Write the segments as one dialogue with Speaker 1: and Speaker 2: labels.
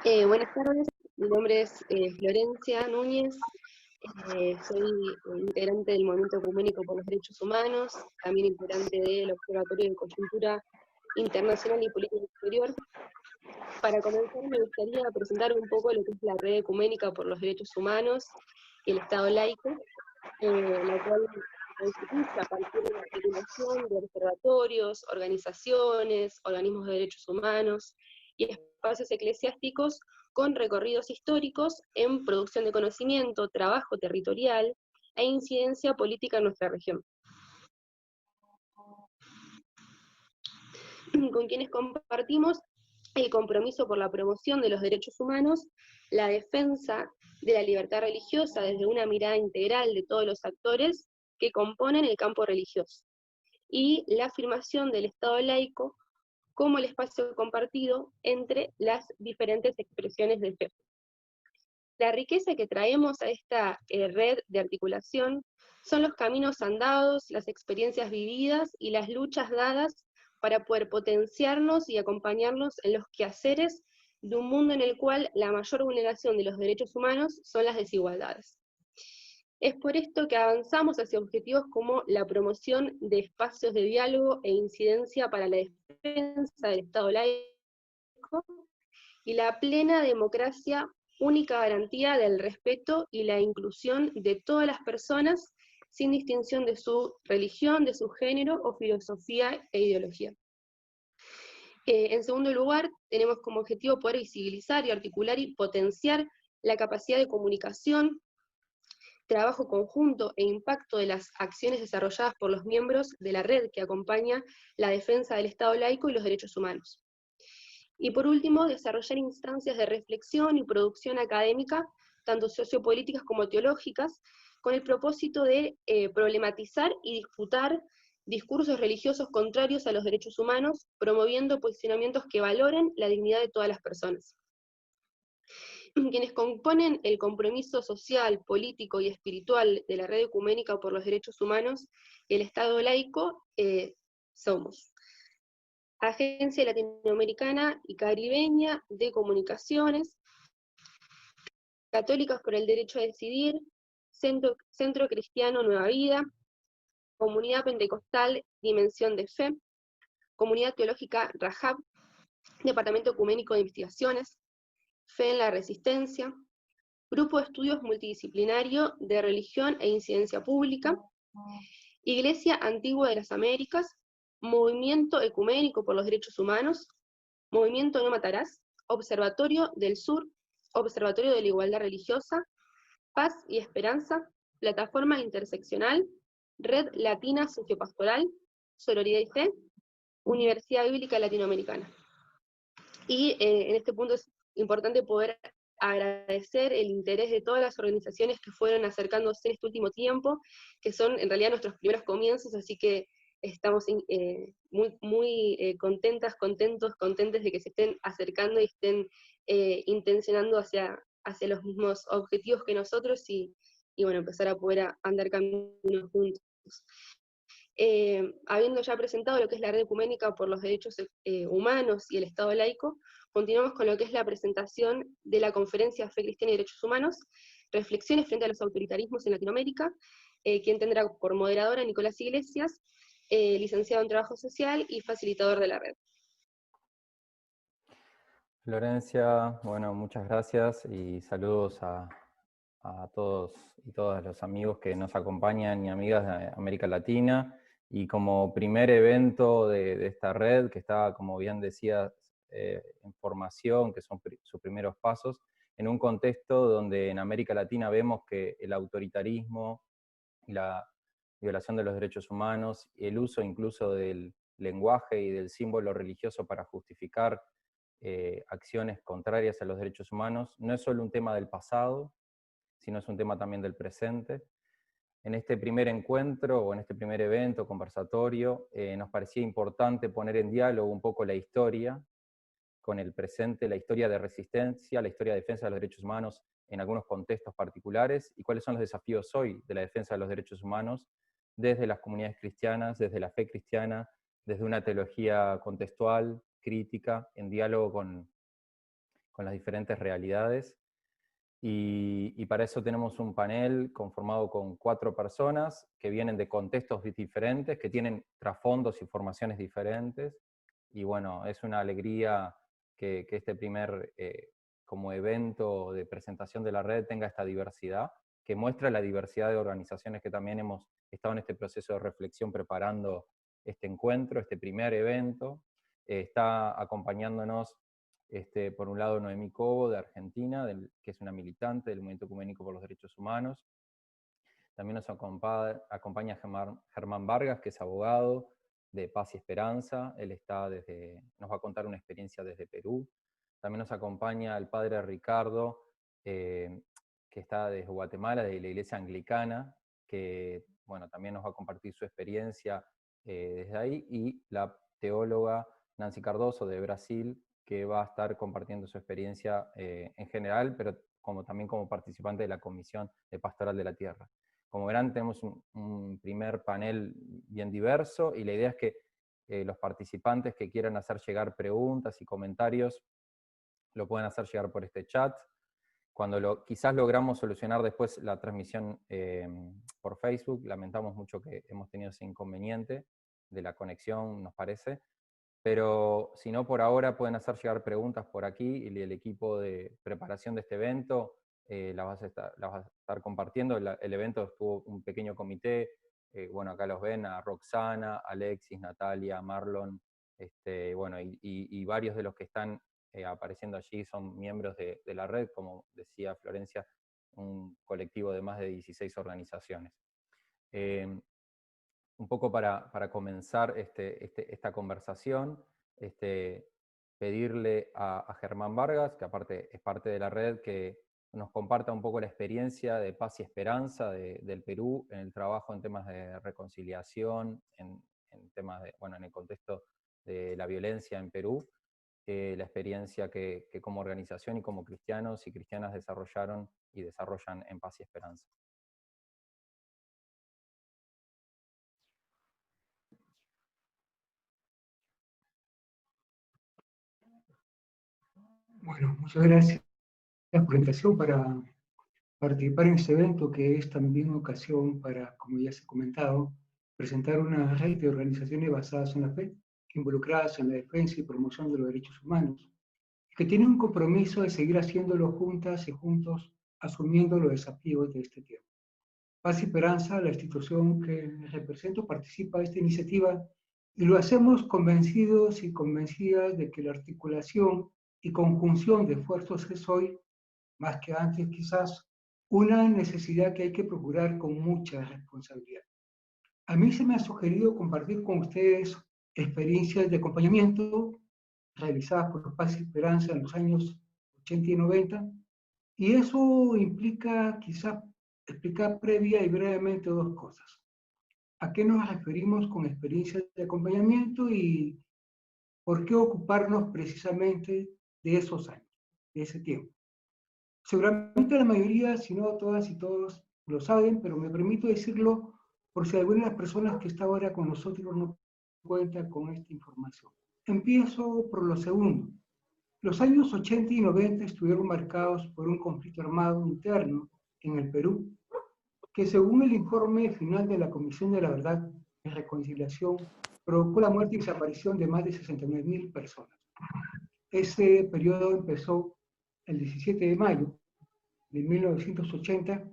Speaker 1: Buenas tardes, mi nombre es Florencia Núñez, soy integrante del Movimiento Ecuménico por los Derechos Humanos, también integrante del Observatorio de Coyuntura Internacional y Política Exterior. Para comenzar me gustaría presentar un poco lo que es la Red Ecuménica por los Derechos Humanos y el Estado laico, la cual se constituye a partir de la articulación de observatorios, organizaciones, organismos de derechos humanos y espacios eclesiásticos con recorridos históricos en producción de conocimiento, trabajo territorial e incidencia política en nuestra región. Con quienes compartimos el compromiso por la promoción de los derechos humanos, la defensa de la libertad religiosa desde una mirada integral de todos los actores que componen el campo religioso, y la afirmación del Estado laico como el espacio compartido entre las diferentes expresiones de fe. La riqueza que traemos a esta red de articulación son los caminos andados, las experiencias vividas y las luchas dadas para poder potenciarnos y acompañarnos en los quehaceres de un mundo en el cual la mayor vulneración de los derechos humanos son las desigualdades. Es por esto que avanzamos hacia objetivos como la promoción de espacios de diálogo e incidencia para la defensa del Estado laico y la plena democracia, única garantía del respeto y la inclusión de todas las personas sin distinción de su religión, de su género o filosofía e ideología. En segundo lugar, tenemos como objetivo poder visibilizar y articular y potenciar la capacidad de comunicación, trabajo conjunto e impacto de las acciones desarrolladas por los miembros de la red que acompaña la defensa del Estado laico y los derechos humanos. Y por último, desarrollar instancias de reflexión y producción académica, tanto sociopolíticas como teológicas, con el propósito de problematizar y disputar discursos religiosos contrarios a los derechos humanos, promoviendo posicionamientos que valoren la dignidad de todas las personas. Quienes componen el compromiso social, político y espiritual de la Red Ecuménica por los Derechos Humanos y el Estado laico somos Agencia Latinoamericana y Caribeña de Comunicaciones, Católicas por el Derecho a Decidir, Centro Cristiano Nueva Vida, Comunidad Pentecostal Dimensión de Fe, Comunidad Teológica Rahab, Departamento Ecuménico de Investigaciones, Fe en la Resistencia, Grupo de Estudios Multidisciplinario de Religión e Incidencia Pública, Iglesia Antigua de las Américas, Movimiento Ecuménico por los Derechos Humanos, Movimiento No Matarás, Observatorio del Sur, Observatorio de la Igualdad Religiosa, Paz y Esperanza, Plataforma Interseccional, Red Latina Sociopastoral, Sororidad y Fe, Universidad Bíblica Latinoamericana. Y en este punto es importante poder agradecer el interés de todas las organizaciones que fueron acercándose en este último tiempo, que son en realidad nuestros primeros comienzos, así que estamos muy contentas, contentes de que se estén acercando y estén intencionando hacia los mismos objetivos que nosotros y bueno, empezar a poder andar caminos juntos. Habiendo ya presentado lo que es la Red Ecuménica por los Derechos Humanos y el Estado laico, continuamos con lo que es la presentación de la Conferencia Fe Cristiana y Derechos Humanos, Reflexiones frente a los autoritarismos en Latinoamérica, quien tendrá por moderadora Nicolás Iglesias, licenciado en Trabajo Social y facilitador de la red.
Speaker 2: Florencia, bueno, muchas gracias y saludos a todos y todas los amigos que nos acompañan y amigas de América Latina. Y como primer evento de esta red, que está, como bien decías, en formación, que son sus primeros pasos, en un contexto donde en América Latina vemos que el autoritarismo y la violación de los derechos humanos, y el uso incluso del lenguaje y del símbolo religioso para justificar acciones contrarias a los derechos humanos, no es solo un tema del pasado, sino es un tema también del presente. En este primer encuentro, o en este primer evento, conversatorio, nos parecía importante poner en diálogo un poco la historia con el presente, la historia de resistencia, la historia de defensa de los derechos humanos en algunos contextos particulares, y cuáles son los desafíos hoy de la defensa de los derechos humanos desde las comunidades cristianas, desde la fe cristiana, desde una teología contextual, crítica, en diálogo con las diferentes realidades. Y para eso tenemos un panel conformado con 4 personas que vienen de contextos diferentes, que tienen trasfondos y formaciones diferentes. Y bueno, es una alegría que este primer como evento de presentación de la red tenga esta diversidad, que muestra la diversidad de organizaciones que también hemos estado en este proceso de reflexión preparando este encuentro, este primer evento. Está acompañándonos por un lado Noemí Cobo de Argentina, que es una militante del Movimiento Ecuménico por los Derechos Humanos. También nos acompaña Germán Vargas, que es abogado de Paz y Esperanza. Él nos va a contar una experiencia desde Perú. También nos acompaña el padre Ricardo, que está desde Guatemala, de la Iglesia Anglicana, que bueno, también nos va a compartir su experiencia desde ahí, y la teóloga Nancy Cardoso de Brasil, que va a estar compartiendo su experiencia en general, pero también como participante de la Comisión de Pastoral de la Tierra. Como verán, tenemos un primer panel bien diverso, y la idea es que los participantes que quieran hacer llegar preguntas y comentarios lo pueden hacer llegar por este chat. Cuando quizás logramos solucionar después la transmisión por Facebook, lamentamos mucho que hemos tenido ese inconveniente de la conexión, nos parece. Pero si no, por ahora pueden hacer llegar preguntas por aquí, y el equipo de preparación de este evento las va a estar compartiendo. El evento estuvo un pequeño comité, bueno, acá los ven, a Roxana, Alexis, Natalia, Marlon, bueno, y varios de los que están apareciendo allí son miembros de la red, como decía Florencia, un colectivo de más de 16 organizaciones. Un poco para comenzar esta conversación, pedirle a Germán Vargas, que aparte es parte de la red, que nos comparta un poco la experiencia de Paz y Esperanza del Perú en el trabajo en temas de reconciliación, en temas en el contexto de la violencia en Perú, la experiencia que como organización y como cristianos y cristianas desarrollaron y desarrollan en Paz y Esperanza.
Speaker 3: Bueno, muchas gracias por la invitación para participar en este evento, que es también ocasión para, como ya se ha comentado, presentar una red de organizaciones basadas en la fe, involucradas en la defensa y promoción de los derechos humanos, que tienen un compromiso de seguir haciéndolo juntas y juntos, asumiendo los desafíos de este tiempo. Paz y Esperanza, la institución que represento, participa de esta iniciativa, y lo hacemos convencidos y convencidas de que la articulación y conjunción de esfuerzos es hoy, más que antes quizás, una necesidad que hay que procurar con mucha responsabilidad. A mí se me ha sugerido compartir con ustedes experiencias de acompañamiento realizadas por Paz y Esperanza en los años 80 y 90, y eso implica quizás explicar previa y brevemente 2 cosas. ¿A qué nos referimos con experiencias de acompañamiento y por qué ocuparnos precisamente de esos años, de ese tiempo? Seguramente la mayoría, si no todas y todos, lo saben, pero me permito decirlo por si alguna de las personas que está ahora con nosotros no cuenta con esta información. Empiezo por lo segundo. Los años 80 y 90 estuvieron marcados por un conflicto armado interno en el Perú, que según el informe final de la Comisión de la Verdad y Reconciliación, provocó la muerte y desaparición de más de 69.000 personas. Ese periodo empezó el 17 de mayo de 1980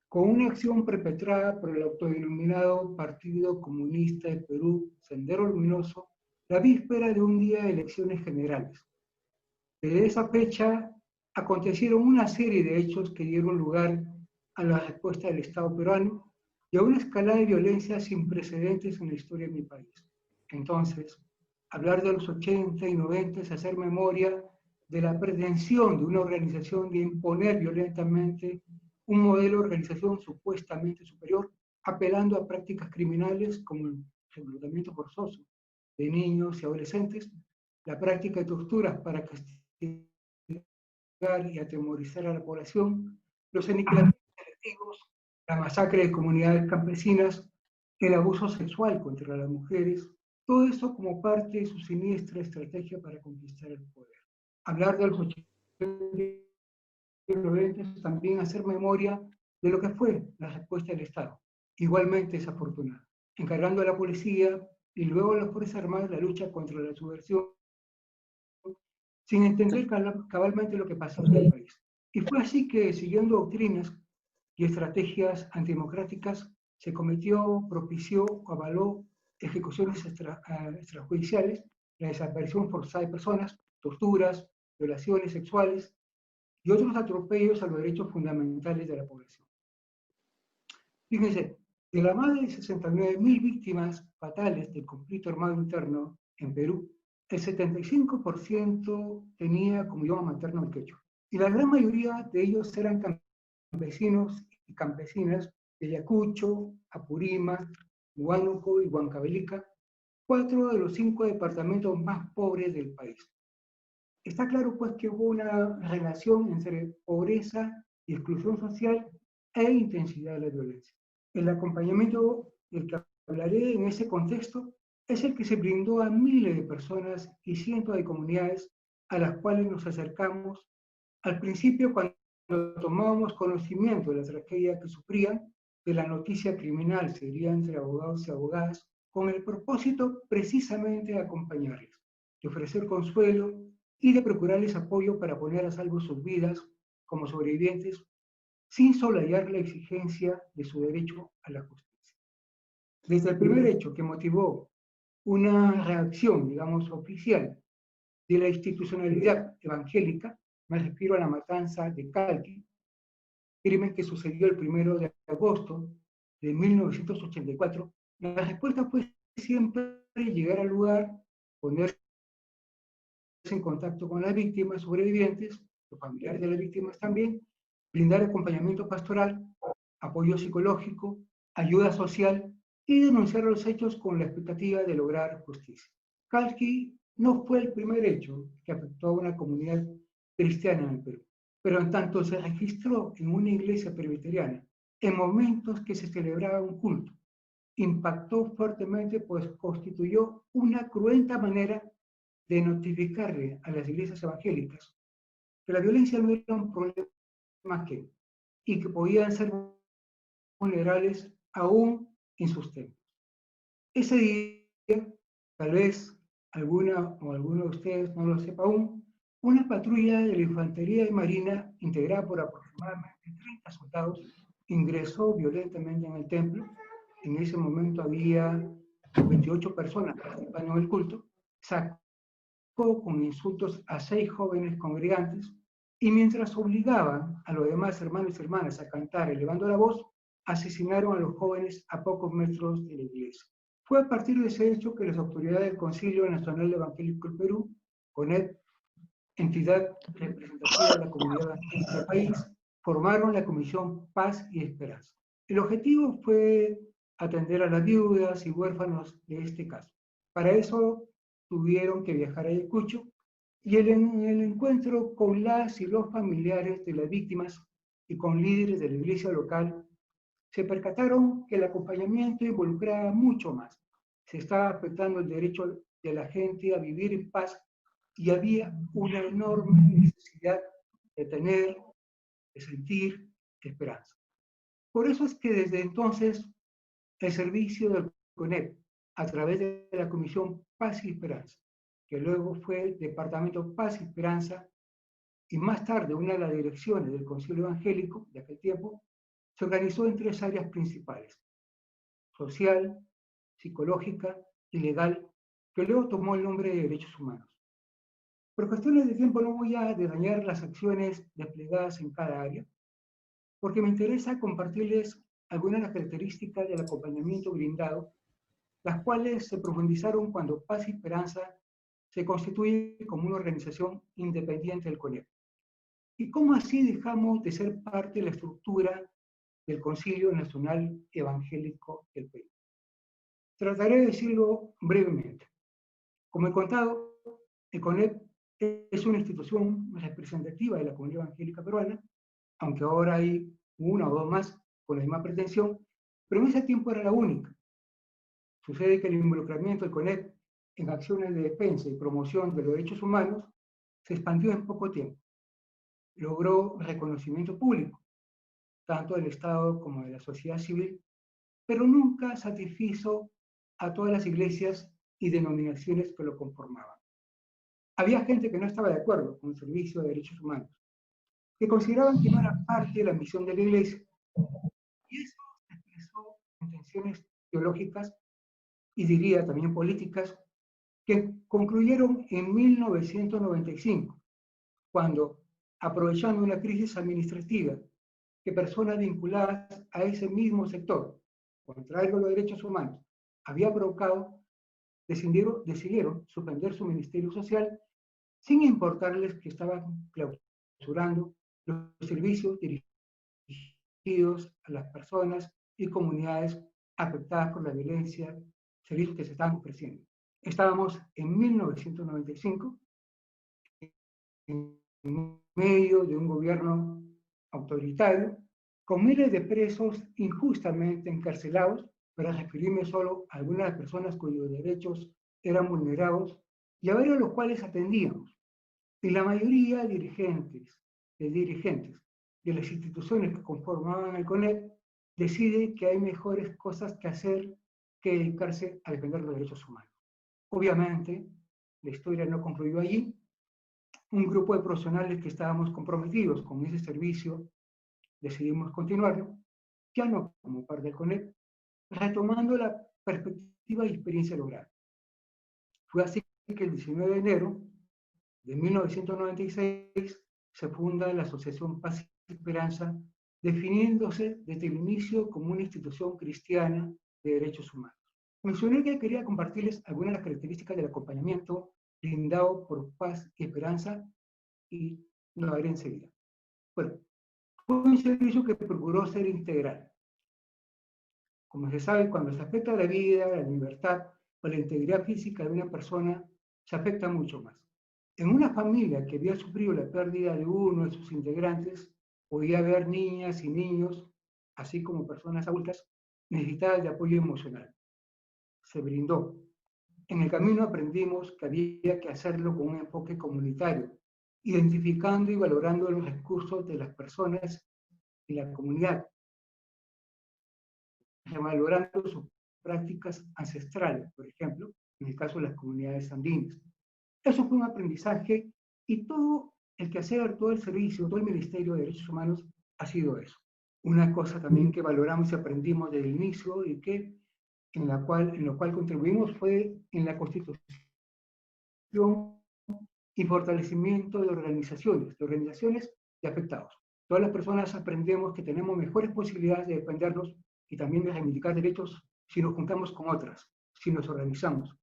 Speaker 3: con una acción perpetrada por el autodenominado Partido Comunista de Perú, Sendero Luminoso, la víspera de un día de elecciones generales. Desde esa fecha acontecieron una serie de hechos que dieron lugar a la respuesta del Estado peruano y a una escalada de violencia sin precedentes en la historia de mi país. Entonces, hablar de los 80 y 90 es hacer memoria de la pretensión de una organización de imponer violentamente un modelo de organización supuestamente superior, apelando a prácticas criminales como el reclutamiento forzoso de niños y adolescentes, la práctica de torturas para castigar y atemorizar a la población, los aniquilamientos selectivos, la masacre de comunidades campesinas, el abuso sexual contra las mujeres, todo eso como parte de su siniestra estrategia para conquistar el poder. Hablar de los 80 violentos, también hacer memoria de lo que fue la respuesta del Estado, igualmente desafortunada, encargando a la policía y luego a las Fuerzas Armadas la lucha contra la subversión, sin entender cabalmente lo que pasaba en el país. Y fue así que, siguiendo doctrinas y estrategias antidemocráticas, se propició o avaló ejecuciones extrajudiciales, la desaparición forzada de personas, torturas, violaciones sexuales y otros atropellos a los derechos fundamentales de la población. Fíjense, de las más de 69.000 víctimas fatales del conflicto armado interno en Perú, el 75% tenía como idioma materno el quechua. Y la gran mayoría de ellos eran campesinos y campesinas de Ayacucho, Apurímac, Huánuco y Huancavelica, 4 de los 5 departamentos más pobres del país. Está claro pues que hubo una relación entre pobreza y exclusión social e intensidad de la violencia. El acompañamiento del que hablaré en ese contexto es el que se brindó a miles de personas y cientos de comunidades a las cuales nos acercamos al principio cuando tomábamos conocimiento de la tragedia que sufrían, de la noticia criminal sería entre abogados y abogadas, con el propósito precisamente de acompañarles, de ofrecer consuelo y de procurarles apoyo para poner a salvo sus vidas como sobrevivientes, sin soslayar la exigencia de su derecho a la justicia. Desde el primer hecho que motivó una reacción, digamos, oficial de la institucionalidad evangélica, me refiero a la matanza de Calqui, crimen que sucedió el 1 de agosto de 1984, la respuesta fue siempre llegar al lugar, ponerse en contacto con las víctimas sobrevivientes, los familiares de las víctimas también, brindar acompañamiento pastoral, apoyo psicológico, ayuda social y denunciar los hechos con la expectativa de lograr justicia. Calqui no fue el primer hecho que afectó a una comunidad cristiana en el Perú, pero en tanto se registró en una iglesia presbiteriana, en momentos que se celebraba un culto, impactó fuertemente, pues constituyó una cruenta manera de notificarle a las iglesias evangélicas que la violencia no era un problema que, y que podían ser vulnerables aún en sus templos. Ese día, tal vez alguna o alguno de ustedes no lo sepa aún, una patrulla de la Infantería de Marina, integrada por aproximadamente 30 soldados, ingresó violentamente en el templo. En ese momento había 28 personas participando en el culto, sacó con insultos a 6 jóvenes congregantes y mientras obligaban a los demás hermanos y hermanas a cantar elevando la voz, asesinaron a los jóvenes a pocos metros de la iglesia. Fue a partir de ese hecho que las autoridades del Concilio Nacional Evangélico del Perú, CONEP, entidad representativa de la comunidad evangélica del país, formaron la Comisión Paz y Esperanza. El objetivo fue atender a las viudas y huérfanos de este caso. Para eso tuvieron que viajar a Ayacucho y en el encuentro con las y los familiares de las víctimas y con líderes de la iglesia local, se percataron que el acompañamiento involucraba mucho más. Se estaba afectando el derecho de la gente a vivir en paz y había una enorme necesidad de tener, de sentir esperanza. Por eso es que desde entonces el servicio del CONEP, a través de la Comisión Paz y Esperanza, que luego fue el Departamento Paz y Esperanza, y más tarde una de las direcciones del Concilio Evangélico de aquel tiempo, se organizó en 3 áreas principales: social, psicológica y legal, que luego tomó el nombre de derechos humanos. Por cuestiones de tiempo no voy a detallar las acciones desplegadas en cada área, porque me interesa compartirles algunas de las características del acompañamiento brindado, las cuales se profundizaron cuando Paz y Esperanza se constituye como una organización independiente del CONEP. ¿Y cómo así dejamos de ser parte de la estructura del Concilio Nacional Evangélico del Perú? Trataré de decirlo brevemente. Como he contado, el CONEP es una institución representativa de la comunidad evangélica peruana, aunque ahora hay una o dos más con la misma pretensión, pero en ese tiempo era la única. Sucede que el involucramiento del CONEP en acciones de defensa y promoción de los derechos humanos se expandió en poco tiempo. logró reconocimiento público, tanto del Estado como de la sociedad civil, pero nunca satisfizo a todas las iglesias y denominaciones que lo conformaban. Había gente que no estaba de acuerdo con el servicio de derechos humanos, que consideraban que no era parte de la misión de la iglesia, y eso expresó intenciones teológicas y diría también políticas que concluyeron en 1995, cuando, aprovechando una crisis administrativa que personas vinculadas a ese mismo sector, contrario a los derechos humanos, había provocado, decidieron suspender su ministerio social sin importarles que estaban clausurando los servicios dirigidos a las personas y comunidades afectadas por la violencia, servicios que se estaban ofreciendo. Estábamos en 1995, en medio de un gobierno autoritario, con miles de presos injustamente encarcelados, para referirme solo a algunas personas cuyos derechos eran vulnerados y a varios de los cuales atendíamos. Y la mayoría de dirigentes de las instituciones que conformaban el CONEP decide que hay mejores cosas que hacer que dedicarse a defender los derechos humanos. Obviamente, la historia no concluyó allí. Un grupo de profesionales que estábamos comprometidos con ese servicio decidimos continuarlo, ya no como parte del CONEP, retomando la perspectiva y experiencia lograda. Fue así que el 19 de enero de 1996 se funda la Asociación Paz y Esperanza, definiéndose desde el inicio como una institución cristiana de derechos humanos. Mencioné que quería compartirles algunas de las características del acompañamiento brindado por Paz y Esperanza y lo haré enseguida. Bueno, fue un servicio que procuró ser integral. Como se sabe, cuando se afecta la vida, la libertad o la integridad física de una persona, se afecta mucho más. En una familia que había sufrido la pérdida de uno de sus integrantes, podía haber niñas y niños, así como personas adultas, necesitadas de apoyo emocional. Se brindó. En el camino aprendimos que había que hacerlo con un enfoque comunitario, identificando y valorando los recursos de las personas y la comunidad, revalorando sus prácticas ancestrales, por ejemplo, en el caso de las comunidades andinas. Eso fue un aprendizaje y todo el quehacer, todo el servicio, todo el Ministerio de Derechos Humanos ha sido eso. Una cosa también que valoramos y aprendimos desde el inicio y que en lo cual contribuimos fue en la constitución y fortalecimiento de organizaciones de afectados. Todas las personas aprendemos que tenemos mejores posibilidades de defendernos y también de reivindicar derechos si nos juntamos con otras, si nos organizamos.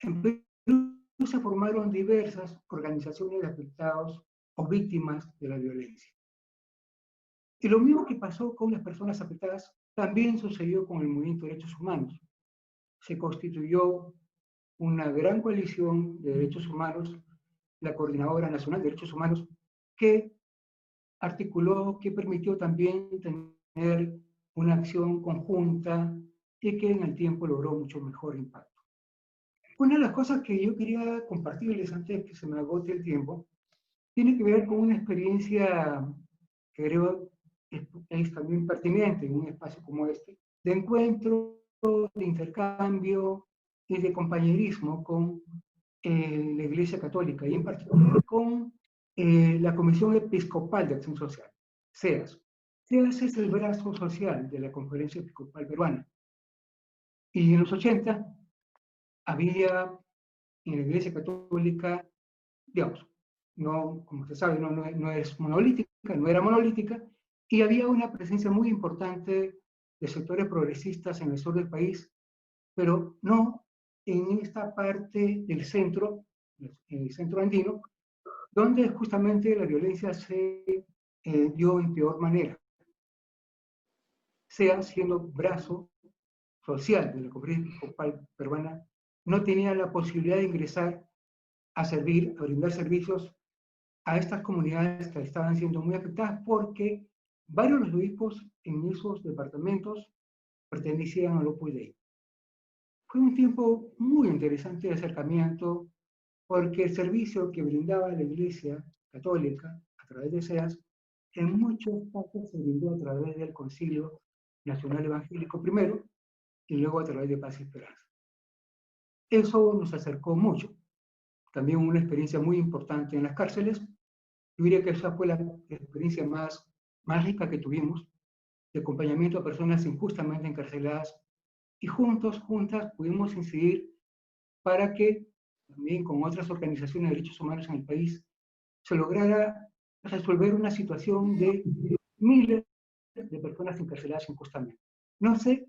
Speaker 3: En Perú se formaron diversas organizaciones de afectados o víctimas de la violencia. Y lo mismo que pasó con las personas afectadas también sucedió con el movimiento de derechos humanos. Se constituyó una gran coalición de derechos humanos, la Coordinadora Nacional de Derechos Humanos, que articuló, que permitió también tener una acción conjunta y que en el tiempo logró mucho mejor impacto. Una de las cosas que yo quería compartirles antes de que se me agote el tiempo, tiene que ver con una experiencia que creo es también pertinente en un espacio como este, de encuentro, de intercambio y de compañerismo con la Iglesia Católica y en particular con la Comisión Episcopal de Acción Social, CEAS. CEAS es el brazo social de la Conferencia Episcopal Peruana. Y en los 80 había en la Iglesia Católica, digamos, no, como se sabe, no es monolítica, no era monolítica, y había una presencia muy importante de sectores progresistas en el sur del país, pero no en esta parte del centro, el centro andino, donde justamente la violencia se dio en peor manera, sea siendo brazo social de la Conferencia Episcopal Peruana, no tenía la posibilidad de ingresar a servir, a brindar servicios a estas comunidades que estaban siendo muy afectadas porque varios de los obispos en esos departamentos pertenecían al Opus Dei. Fue un tiempo muy interesante de acercamiento porque el servicio que brindaba la Iglesia Católica a través de SEAS, en muchos casos se brindó a través del Concilio Nacional Evangélico primero y luego a través de Paz y Esperanza. Eso nos acercó mucho. También una experiencia muy importante en las cárceles. Yo diría que esa fue la experiencia más rica que tuvimos, de acompañamiento a personas injustamente encarceladas, y juntas, pudimos incidir para que, también con otras organizaciones de derechos humanos en el país, se lograra resolver una situación de miles de personas encarceladas injustamente. No sé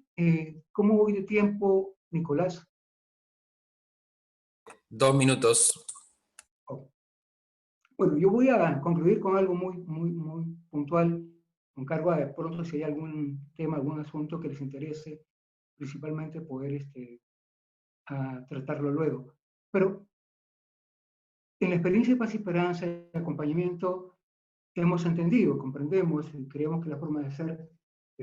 Speaker 3: cómo voy de tiempo, Nicolás.
Speaker 4: 2 minutos.
Speaker 3: Oh. Bueno, yo voy a concluir con algo muy puntual, con cargo a de pronto si hay algún tema, algún asunto que les interese, principalmente poder a tratarlo luego. Pero en la experiencia de Paz y Esperanza y acompañamiento hemos entendido, comprendemos y creemos que la forma de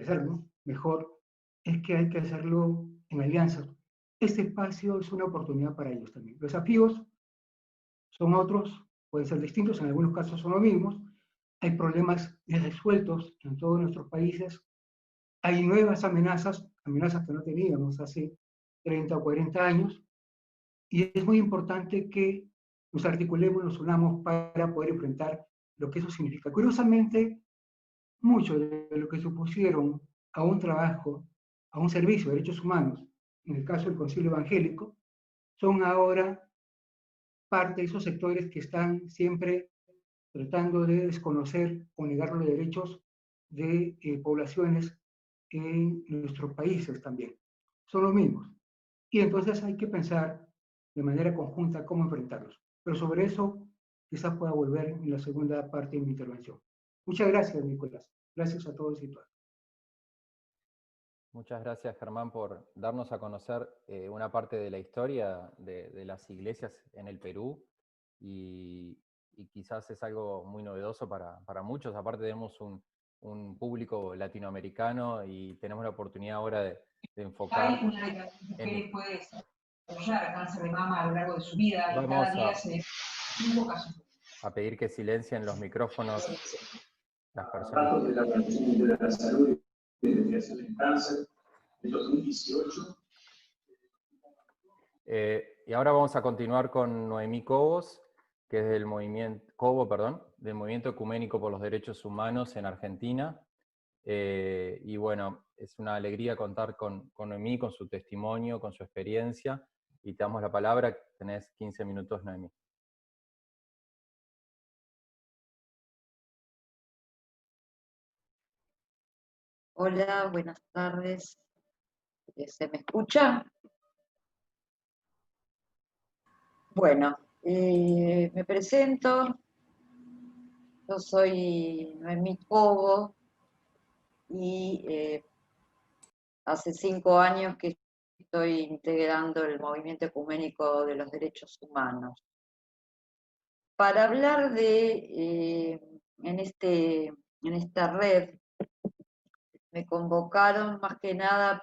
Speaker 3: hacerlo mejor es que hay que hacerlo en alianza. Este espacio es una oportunidad para ellos también. Los desafíos son otros, pueden ser distintos, en algunos casos son los mismos. Hay problemas irresueltos en todos nuestros países. Hay nuevas amenazas que no teníamos hace 30 o 40 años. Y es muy importante que nos articulemos, nos unamos para poder enfrentar lo que eso significa. Curiosamente, mucho de lo que supusieron a un trabajo, a un servicio de derechos humanos, en el caso del Concilio Evangélico, son ahora parte de esos sectores que están siempre tratando de desconocer o negar los derechos de poblaciones en nuestros países también. Son los mismos. Y entonces hay que pensar de manera conjunta cómo enfrentarlos. Pero sobre eso quizás pueda volver en la segunda parte de mi intervención. Muchas gracias, Nicolás. Gracias a todos y todas.
Speaker 2: Muchas gracias, Germán, por darnos a conocer una parte de la historia de las iglesias en el Perú, y quizás es algo muy novedoso para muchos. Aparte tenemos un público latinoamericano y tenemos la oportunidad ahora de enfocar...
Speaker 5: Hay una de las mujeres puede desarrollar cáncer de mama a lo largo de su vida y cada día se invoca su...
Speaker 2: a pedir que silencien los micrófonos las personas.
Speaker 6: De la Organización Mundial de la Salud y de Investigación en Cáncer de 2018.
Speaker 2: Y ahora vamos a continuar con Noemí Cobos, que es del del Movimiento Ecuménico por los Derechos Humanos en Argentina. Y bueno, es una alegría contar con Noemí, con su testimonio, con su experiencia, y te damos la palabra. Tenés 15 minutos, Noemí.
Speaker 7: Hola, buenas tardes. ¿Se me escucha? Bueno, me presento. Yo soy Noemí Cobo y hace 5 años que estoy integrando el Movimiento Ecuménico de los Derechos Humanos. Para hablar en esta red, me convocaron más que nada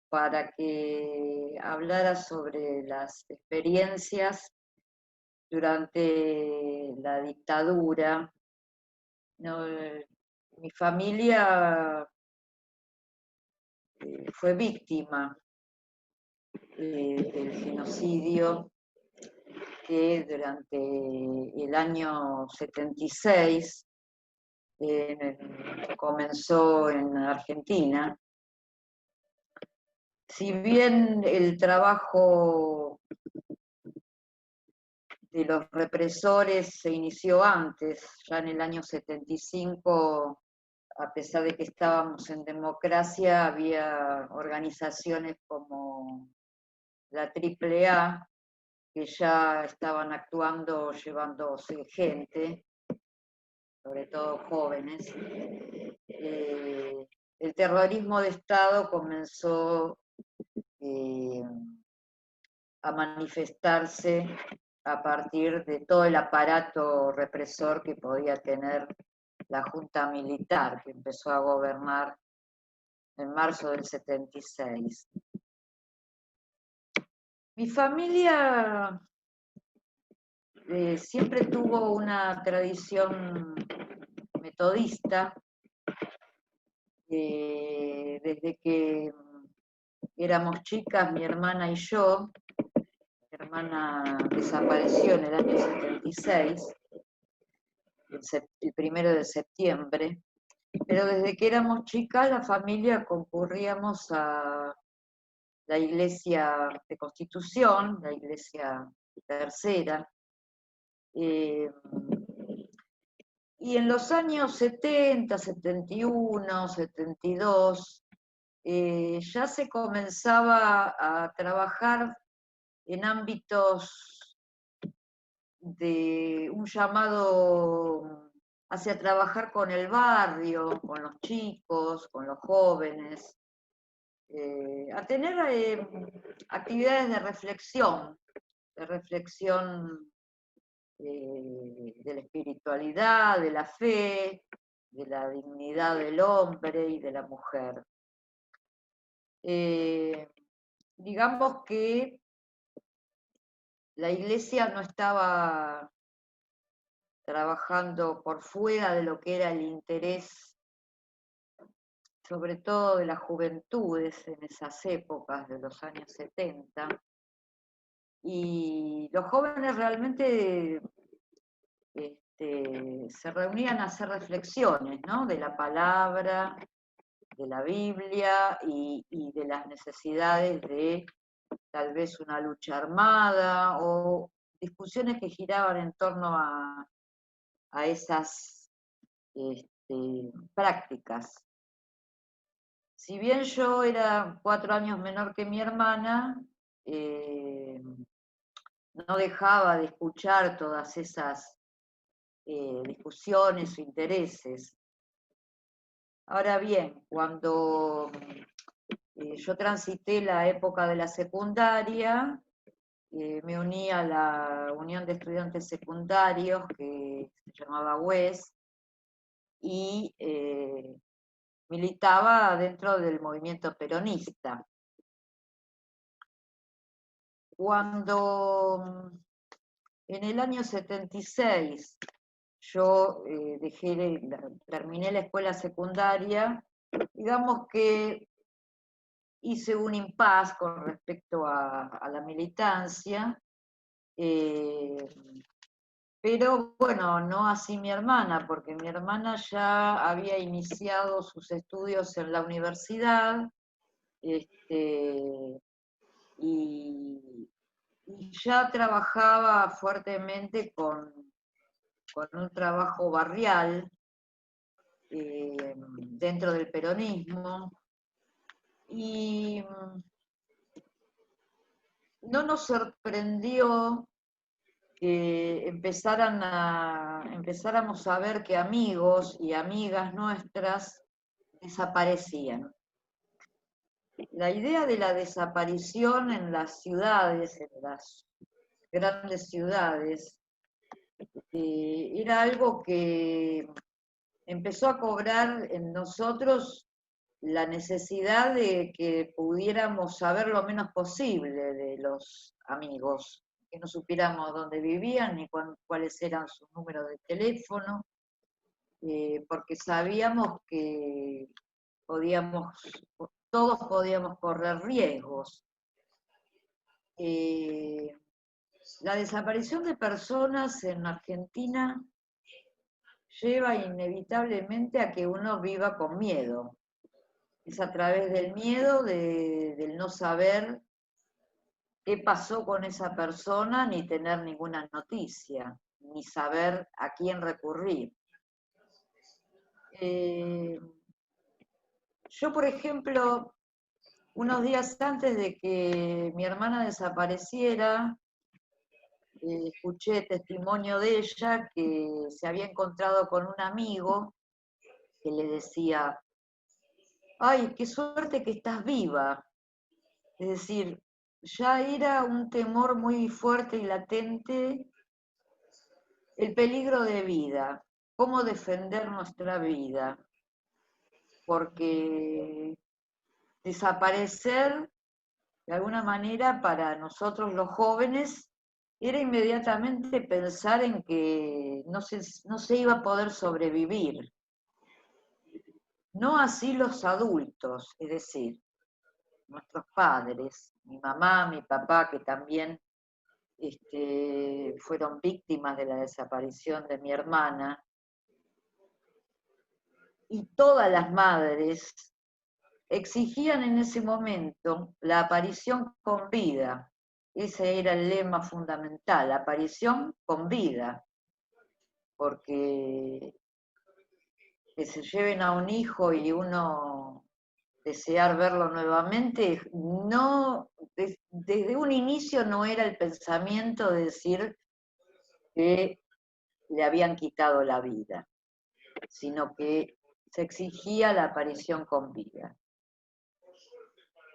Speaker 7: para que hablara sobre las experiencias durante la dictadura. No, mi familia fue víctima del genocidio que durante el año 76 comenzó en Argentina. Si bien el trabajo de los represores se inició antes, ya en el año 75, a pesar de que estábamos en democracia, había organizaciones como la AAA que ya estaban actuando, llevándose gente, sobre todo jóvenes. El terrorismo de Estado comenzó a manifestarse a partir de todo el aparato represor que podía tener la Junta Militar, que empezó a gobernar en marzo del 76. Mi familia siempre tuvo una tradición metodista, desde que éramos chicas, mi hermana y yo. Mi hermana desapareció en el año 76, el 1 de septiembre, pero desde que éramos chicas la familia concurríamos a la iglesia de Constitución, la iglesia tercera, y en los años 70, 71, 72, ya se comenzaba a trabajar en ámbitos de un llamado hacia trabajar con el barrio, con los chicos, con los jóvenes, a tener actividades de reflexión de la espiritualidad, de la fe, de la dignidad del hombre y de la mujer. Digamos que la iglesia no estaba trabajando por fuera de lo que era el interés, sobre todo de las juventudes en esas épocas de los años 70, y los jóvenes realmente se reunían a hacer reflexiones, ¿no?, de la palabra, de la Biblia y de las necesidades de tal vez una lucha armada o discusiones que giraban en torno a esas prácticas. Si bien yo era 4 años menor que mi hermana, no dejaba de escuchar todas esas discusiones o intereses. Ahora bien, cuando yo transité la época de la secundaria, me uní a la Unión de Estudiantes Secundarios, que se llamaba UES, y militaba dentro del movimiento peronista. Cuando en el año 76 yo terminé la escuela secundaria, digamos que hice un impasse con respecto a la militancia, pero bueno, no así mi hermana, porque mi hermana ya había iniciado sus estudios en la universidad, y ya trabajaba fuertemente con un trabajo barrial dentro del peronismo, y no nos sorprendió que empezáramos a ver que amigos y amigas nuestras desaparecían. La idea de la desaparición en las ciudades, en las grandes ciudades, era algo que empezó a cobrar en nosotros la necesidad de que pudiéramos saber lo menos posible de los amigos, que no supiéramos dónde vivían ni cuáles eran sus números de teléfono, porque sabíamos que todos podíamos correr riesgos. La desaparición de personas en Argentina lleva inevitablemente a que uno viva con miedo. Es a través del miedo del no saber qué pasó con esa persona, ni tener ninguna noticia, ni saber a quién recurrir. Yo, por ejemplo, unos días antes de que mi hermana desapareciera, escuché testimonio de ella que se había encontrado con un amigo que le decía: ¡ay, qué suerte que estás viva! Es decir, ya era un temor muy fuerte y latente el peligro de vida, cómo defender nuestra vida, porque desaparecer, de alguna manera, para nosotros los jóvenes, era inmediatamente pensar en que no se iba a poder sobrevivir. No así los adultos, es decir, nuestros padres, mi mamá, mi papá, que también fueron víctimas de la desaparición de mi hermana, y todas las madres exigían en ese momento la aparición con vida. Ese era el lema fundamental, aparición con vida, porque que se lleven a un hijo y uno desear verlo nuevamente, no, desde un inicio no era el pensamiento de decir que le habían quitado la vida, sino que se exigía la aparición con vida.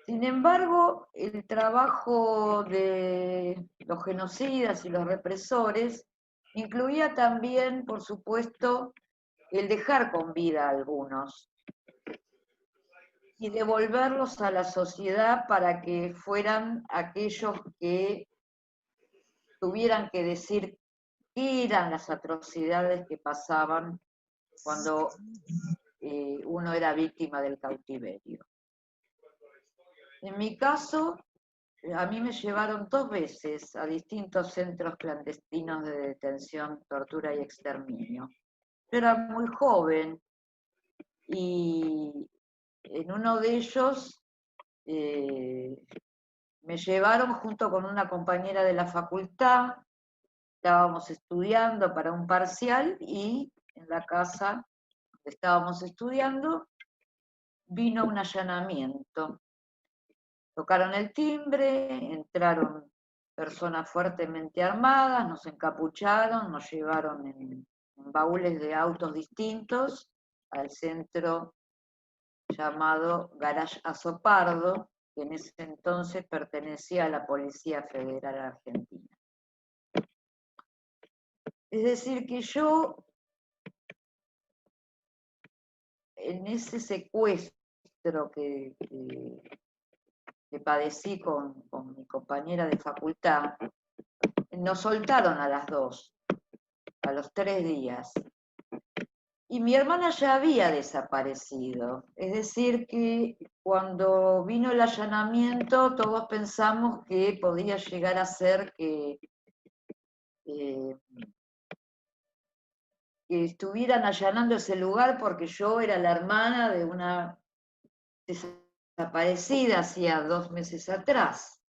Speaker 7: Sin embargo, el trabajo de los genocidas y los represores incluía también, por supuesto, el dejar con vida a algunos y devolverlos a la sociedad para que fueran aquellos que tuvieran que decir qué eran las atrocidades que pasaban cuando uno era víctima del cautiverio. En mi caso, a mí me llevaron 2 veces a distintos centros clandestinos de detención, tortura y exterminio. Yo era muy joven y en uno de ellos me llevaron junto con una compañera de la facultad, estábamos estudiando para un parcial y en la casa donde estábamos estudiando vino un allanamiento. Tocaron el timbre, entraron personas fuertemente armadas, nos encapucharon, nos llevaron en baúles de autos distintos al centro llamado Garage Azopardo, que en ese entonces pertenecía a la Policía Federal Argentina. Es decir, que yo, en ese secuestro que padecí con mi compañera de facultad, nos soltaron a las 2, a los 3 días. Y mi hermana ya había desaparecido. Es decir, que cuando vino el allanamiento, todos pensamos que podía llegar a ser que estuvieran allanando ese lugar porque yo era la hermana de una desaparecida hacía 2 meses atrás.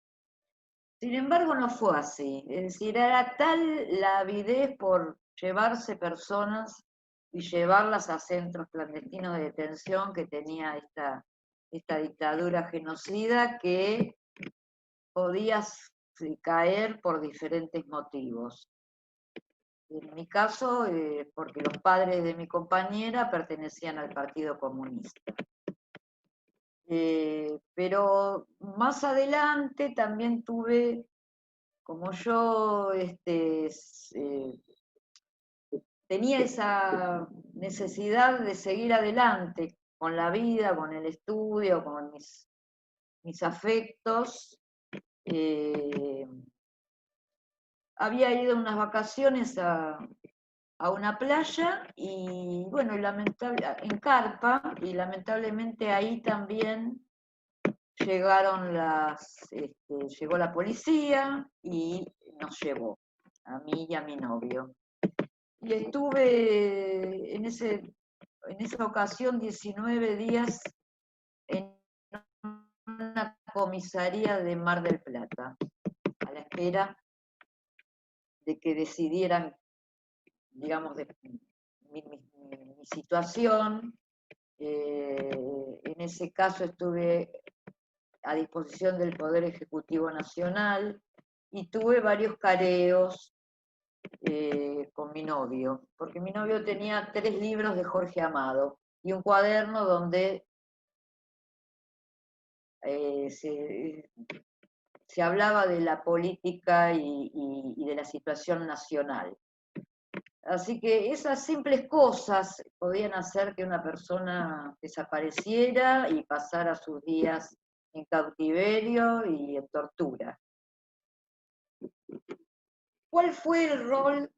Speaker 7: Sin embargo, no fue así. Es decir, era tal la avidez por llevarse personas y llevarlas a centros clandestinos de detención que tenía esta dictadura genocida, que podías caer por diferentes motivos. En mi caso, porque los padres de mi compañera pertenecían al Partido Comunista. Pero más adelante también tuve, como yo tenía esa necesidad de seguir adelante con la vida, con el estudio, con mis afectos, había ido unas vacaciones a una playa y bueno, en carpa, y lamentablemente ahí también llegó la policía y nos llevó, a mí y a mi novio. Y estuve en esa ocasión 19 días en una comisaría de Mar del Plata, a la espera de que decidieran, digamos, de mi situación. En ese caso estuve a disposición del Poder Ejecutivo Nacional y tuve varios careos con mi novio, porque mi novio tenía 3 libros de Jorge Amado y un cuaderno donde se hablaba de la política y de la situación nacional. Así que esas simples cosas podían hacer que una persona desapareciera y pasara sus días en cautiverio y en tortura. ¿Cuál fue el rol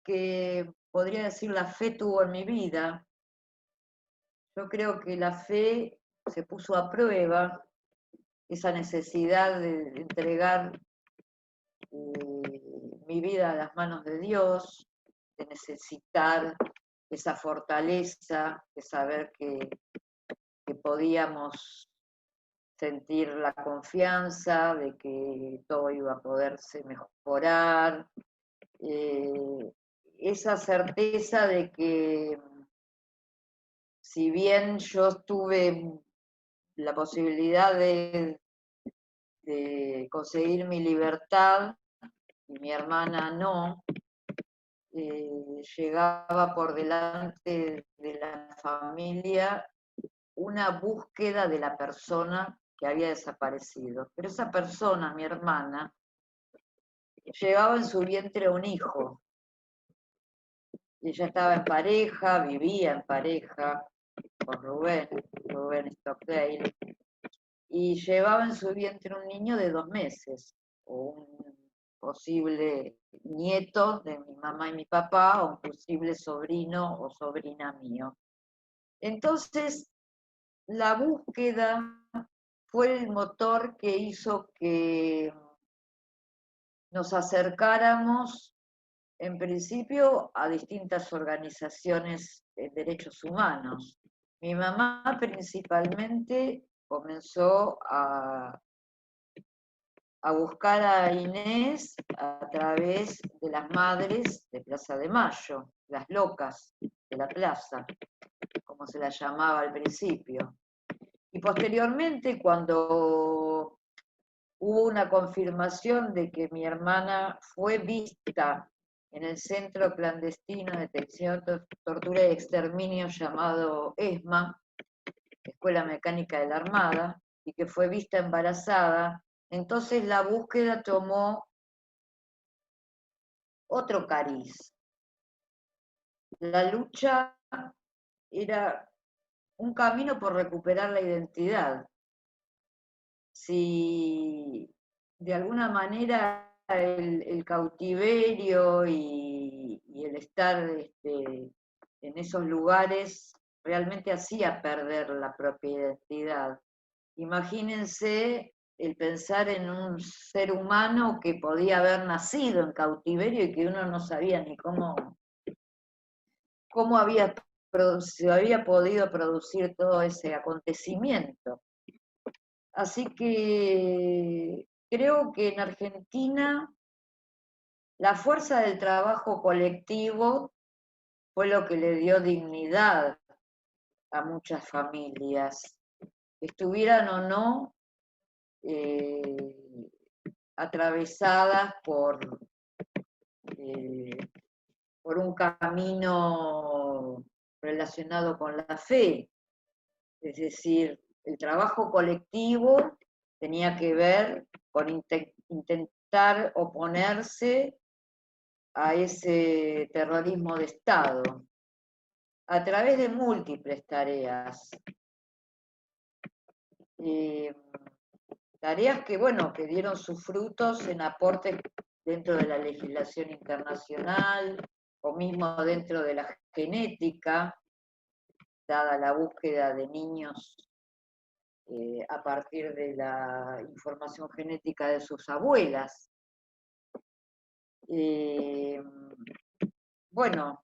Speaker 7: que podría decir la fe tuvo en mi vida? Yo creo que la fe se puso a prueba, esa necesidad de entregar mi vida a las manos de Dios, de necesitar esa fortaleza, de saber que podíamos sentir la confianza de que todo iba a poderse mejorar, esa certeza de que si bien yo tuve la posibilidad de conseguir mi libertad y mi hermana no, llegaba por delante de la familia una búsqueda de la persona que había desaparecido. Pero esa persona, mi hermana, llevaba en su vientre un hijo. Ella estaba en pareja, vivía en pareja con Rubén Stockdale, y llevaba en su vientre un niño de 2 meses, o un posible nieto de mi mamá y mi papá, o un posible sobrino o sobrina mío. Entonces, la búsqueda fue el motor que hizo que nos acercáramos, en principio, a distintas organizaciones de derechos humanos. Mi mamá principalmente comenzó a buscar a Inés a través de las madres de Plaza de Mayo, las locas de la plaza, como se las llamaba al principio. Y posteriormente, cuando hubo una confirmación de que mi hermana fue vista en el Centro Clandestino de Detención, Tortura y Exterminio llamado ESMA, Escuela Mecánica de la Armada, y que fue vista embarazada, entonces la búsqueda tomó otro cariz. La lucha era un camino por recuperar la identidad. Si de alguna manera el cautiverio y el estar en esos lugares realmente hacía perder la propia identidad. Imagínense el pensar en un ser humano que podía haber nacido en cautiverio y que uno no sabía ni cómo se había podido producir todo ese acontecimiento. Así que creo que en Argentina la fuerza del trabajo colectivo fue lo que le dio dignidad a muchas familias, estuvieran o no atravesadas por un camino relacionado con la fe. Es decir, el trabajo colectivo tenía que ver con intentar oponerse a ese terrorismo de Estado a través de múltiples tareas. Tareas que, bueno, que dieron sus frutos en aportes dentro de la legislación internacional o mismo dentro de la genética, dada la búsqueda de niños a partir de la información genética de sus abuelas. Bueno,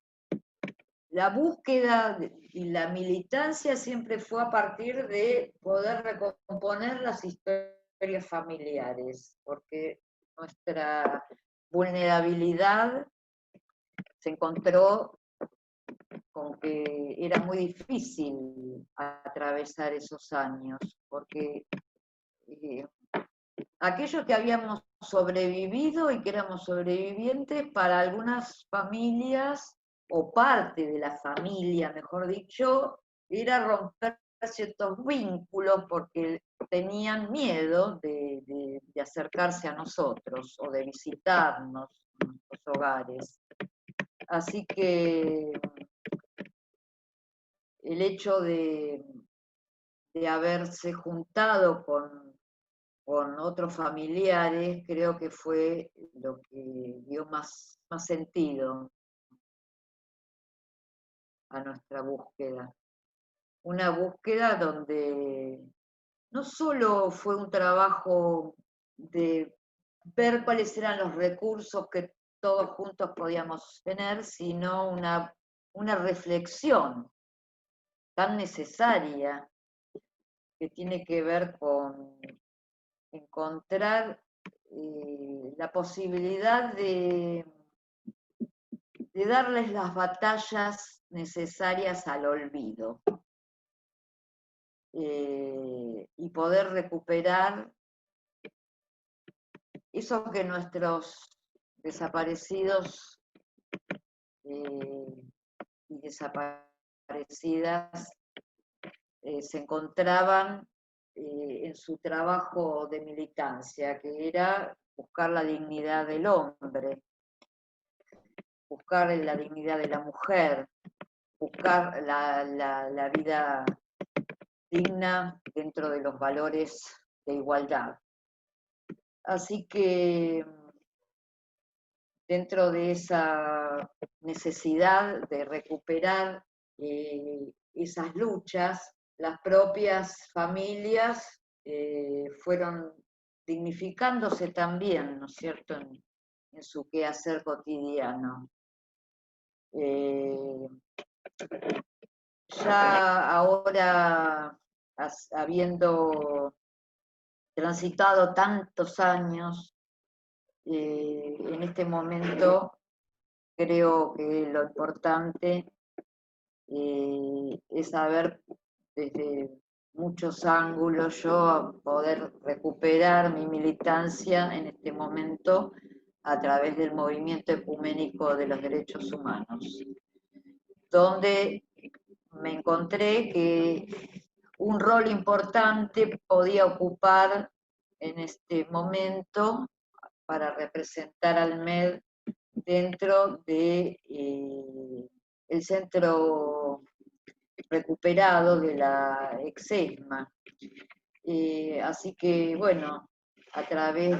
Speaker 7: la búsqueda y la militancia siempre fue a partir de poder recomponer las historias familiares, porque nuestra vulnerabilidad se encontró con que era muy difícil atravesar esos años, porque aquellos que habíamos sobrevivido y que éramos sobrevivientes, para algunas familias, o parte de la familia, mejor dicho, era romper ciertos vínculos porque tenían miedo de acercarse a nosotros o de visitarnos en nuestros hogares. Así que el hecho de haberse juntado con con otros familiares, creo que fue lo que dio más sentido a nuestra búsqueda. Una búsqueda donde no solo fue un trabajo de ver cuáles eran los recursos que todos juntos podíamos tener, sino una reflexión tan necesaria que tiene que ver con encontrar la posibilidad de darles las batallas necesarias al olvido y poder recuperar eso que nuestros desaparecidos y desaparecidas se encontraban en su trabajo de militancia, que era buscar la dignidad del hombre, buscar la dignidad de la mujer, buscar la vida digna dentro de los valores de igualdad. Así que dentro de esa necesidad de recuperar esas luchas, las propias familias fueron dignificándose también, ¿no es cierto?, en su quehacer cotidiano. Ya ahora, habiendo transitado tantos años, en este momento creo que lo importante es saber desde muchos ángulos yo poder recuperar mi militancia en este momento a través del movimiento ecuménico de los derechos humanos, donde me encontré que un rol importante podía ocupar en este momento para representar al MED dentro de el centro recuperado de la ex-ESMA. Así que, bueno, a través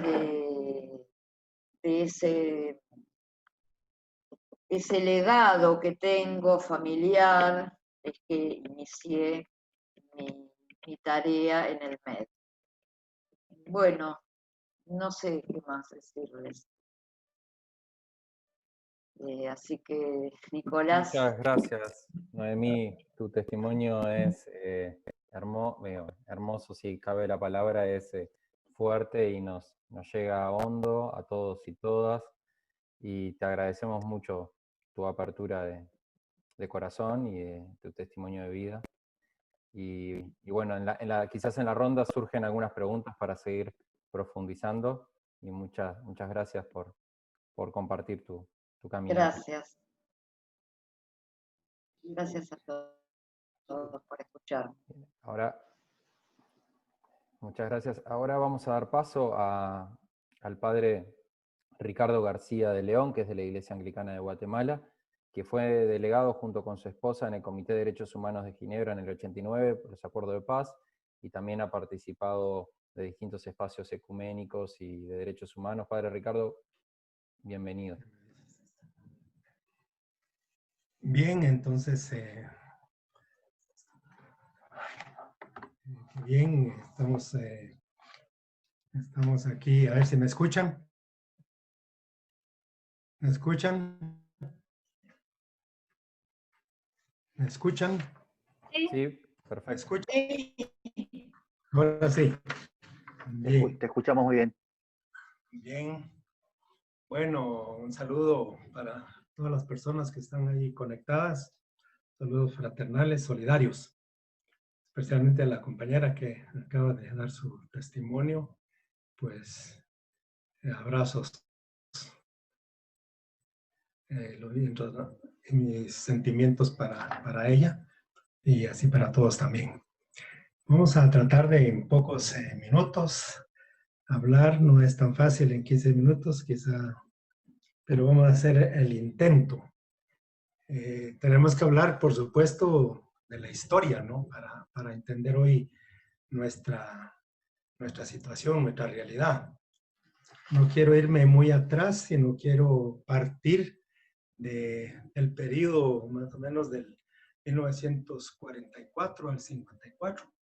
Speaker 7: de ese legado que tengo familiar, es que inicié mi tarea en el MED. Bueno, no sé qué más decirles. Así que, Nicolás.
Speaker 2: Muchas gracias, Noemí. Tu testimonio es hermoso, si cabe la palabra, es fuerte y nos llega hondo a todos y todas. Y te agradecemos mucho tu apertura de corazón y de tu testimonio de vida. Y bueno, quizás en la ronda surgen algunas preguntas para seguir profundizando. Y muchas gracias por compartir tu camino.
Speaker 7: Gracias. Gracias a todos por escuchar.
Speaker 2: Muchas gracias. Ahora vamos a dar paso al padre Ricardo García de León, que es de la Iglesia Anglicana de Guatemala, que fue delegado junto con su esposa en el Comité de Derechos Humanos de Ginebra en el 89 por los acuerdos de paz, y también ha participado de distintos espacios ecuménicos y de derechos humanos. Padre Ricardo, bienvenido.
Speaker 4: Bien, entonces, bien, estamos aquí, a ver si me escuchan. ¿Me escuchan? ¿Me escuchan?
Speaker 2: Sí, perfecto.
Speaker 4: ¿Me escuchan? Ahora sí. Bien.
Speaker 8: Te escuchamos muy bien.
Speaker 4: Bien. Bueno, un saludo para todas las personas que están ahí conectadas. Saludos fraternales, solidarios. Especialmente a la compañera que acaba de dar su testimonio. Pues, abrazos. Mis sentimientos para ella y así para todos también. Vamos a tratar de en pocos minutos hablar, no es tan fácil en 15 minutos quizá, pero vamos a hacer el intento. Tenemos que hablar, por supuesto, de la historia, ¿no? Para entender hoy nuestra nuestra situación, nuestra realidad. No quiero irme muy atrás, sino quiero partir del periodo más o menos del 1944 al 54.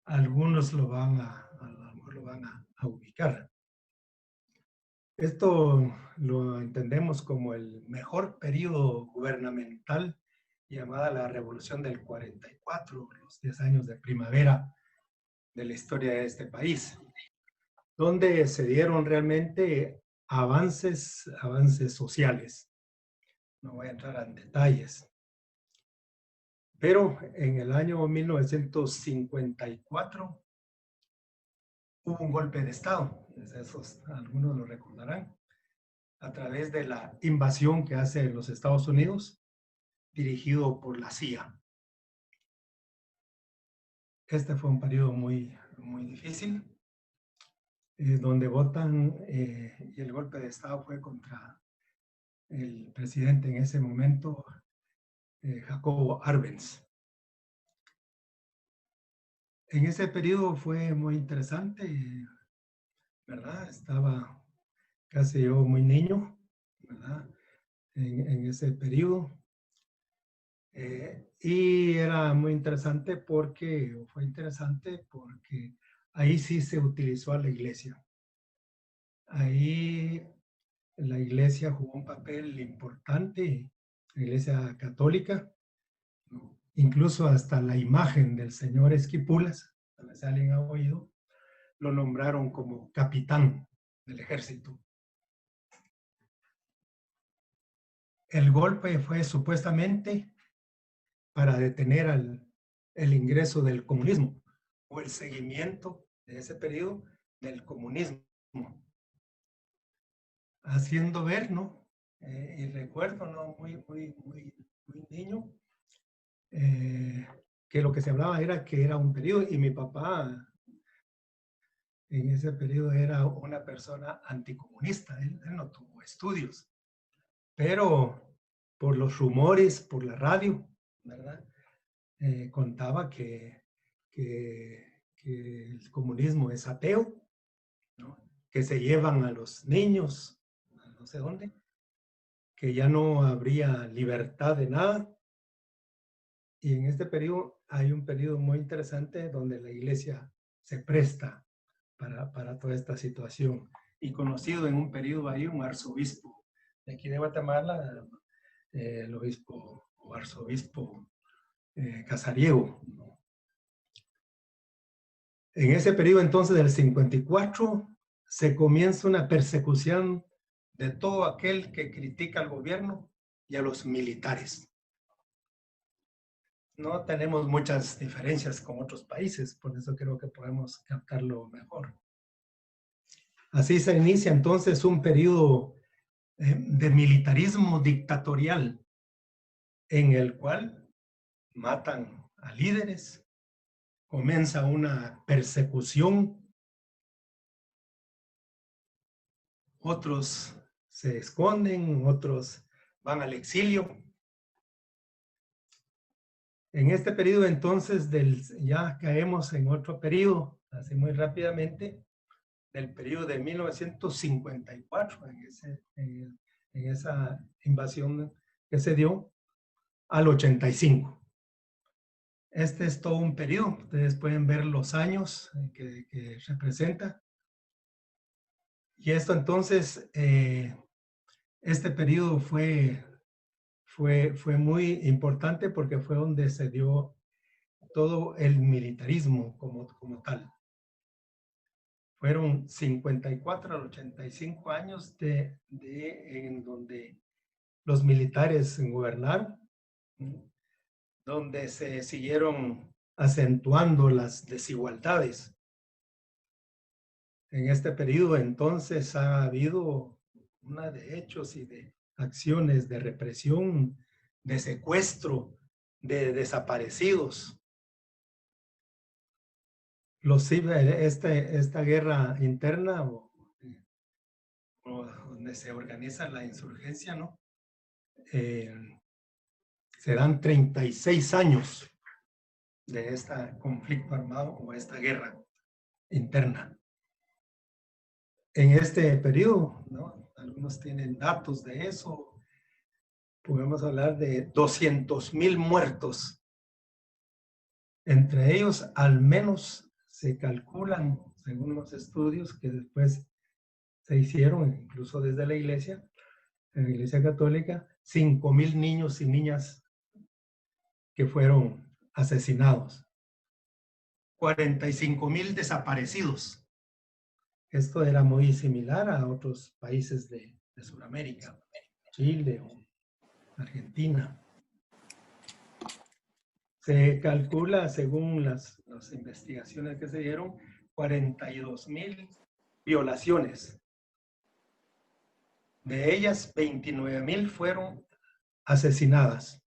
Speaker 4: Algunos a lo mejor lo van a ubicar. Esto lo entendemos como el mejor periodo gubernamental, llamada la Revolución del 44, los 10 años de primavera de la historia de este país, donde se dieron realmente avances sociales. No voy a entrar en detalles. Pero en el año 1954 hubo un golpe de Estado, esos algunos lo recordarán, a través de la invasión que hace los Estados Unidos, dirigido por la CIA. Este fue un periodo muy difícil, donde votan, y el golpe de Estado fue contra el presidente en ese momento, Jacobo Arbenz. En ese periodo fue muy interesante, ¿verdad? Estaba casi yo muy niño, ¿verdad? En ese periodo. Y era muy interesante porque ahí sí se utilizó a la iglesia. Ahí la iglesia jugó un papel importante, la iglesia católica, ¿no? Incluso hasta la imagen del señor Esquipulas, tal vez alguien ha oído, lo nombraron como capitán del ejército. El golpe fue supuestamente para detener el ingreso del comunismo o el seguimiento de ese periodo del comunismo. Haciendo ver, ¿no? Y recuerdo, ¿no? Muy niño, que lo que se hablaba era que era un periodo, y mi papá en ese periodo era una persona anticomunista, él no tuvo estudios, pero por los rumores, por la radio, ¿verdad? Contaba que el comunismo es ateo, ¿no? Que se llevan a los niños, a no sé dónde, que ya no habría libertad de nada. Y en este periodo hay un periodo muy interesante donde la iglesia se presta para toda esta situación. Y conocido en un periodo ahí un arzobispo de aquí de Guatemala, el obispo o arzobispo Casariego, ¿no? En ese periodo entonces del 54 se comienza una persecución de todo aquel que critica al gobierno y a los militares. No tenemos muchas diferencias con otros países, por eso creo que podemos captarlo mejor. Así se inicia entonces un periodo de militarismo dictatorial en el cual matan a líderes, comienza una persecución, otros se esconden, otros van al exilio. En este periodo entonces ya caemos en otro periodo, así muy rápidamente, del periodo de 1954, en esa invasión que se dio, al 85. Este es todo un periodo, ustedes pueden ver los años que representa. Y esto entonces, este periodo fue muy importante porque fue donde se dio todo el militarismo como tal. Fueron 54 al 85 años en donde los militares gobernaron, donde se siguieron acentuando las desigualdades. En este periodo entonces ha habido una de hechos y de acciones de represión, de secuestro, de desaparecidos. Esta guerra interna donde se organiza la insurgencia, ¿no? Se dan 36 años de este conflicto armado o esta guerra interna. En este periodo, ¿no? Algunos tienen datos de eso. Podemos hablar de 200,000 muertos. Entre ellos, al menos se calculan, según los estudios que después se hicieron, incluso desde la Iglesia Católica, 5,000 niños y niñas que fueron asesinados. 45,000 desaparecidos. Esto era muy similar a otros países de Sudamérica, Chile o Argentina. Se calcula, según las investigaciones que se dieron, 42,000 violaciones. De ellas, 29,000 fueron asesinadas.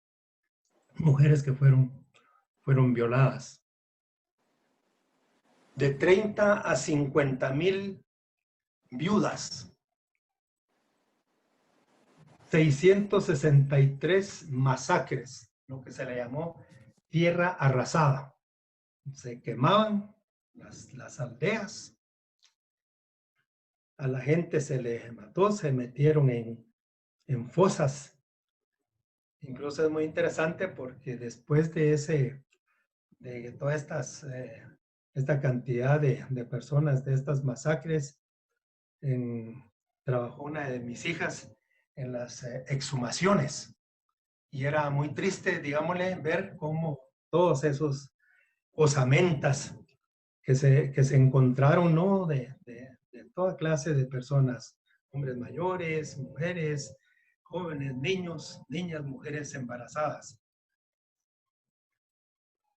Speaker 4: Mujeres que fueron violadas. De 30 a 50,000 viudas. 663 masacres, lo que se le llamó tierra arrasada. Se quemaban las aldeas. A la gente se les mató, se metieron en fosas. Incluso es muy interesante porque después de toda esta cantidad de personas, de estas masacres, trabajó una de mis hijas en las exhumaciones. Y era muy triste, digámosle, ver cómo todos esos osamentas que se encontraron, ¿no? De toda clase de personas, hombres mayores, mujeres, jóvenes, niños, niñas, mujeres embarazadas.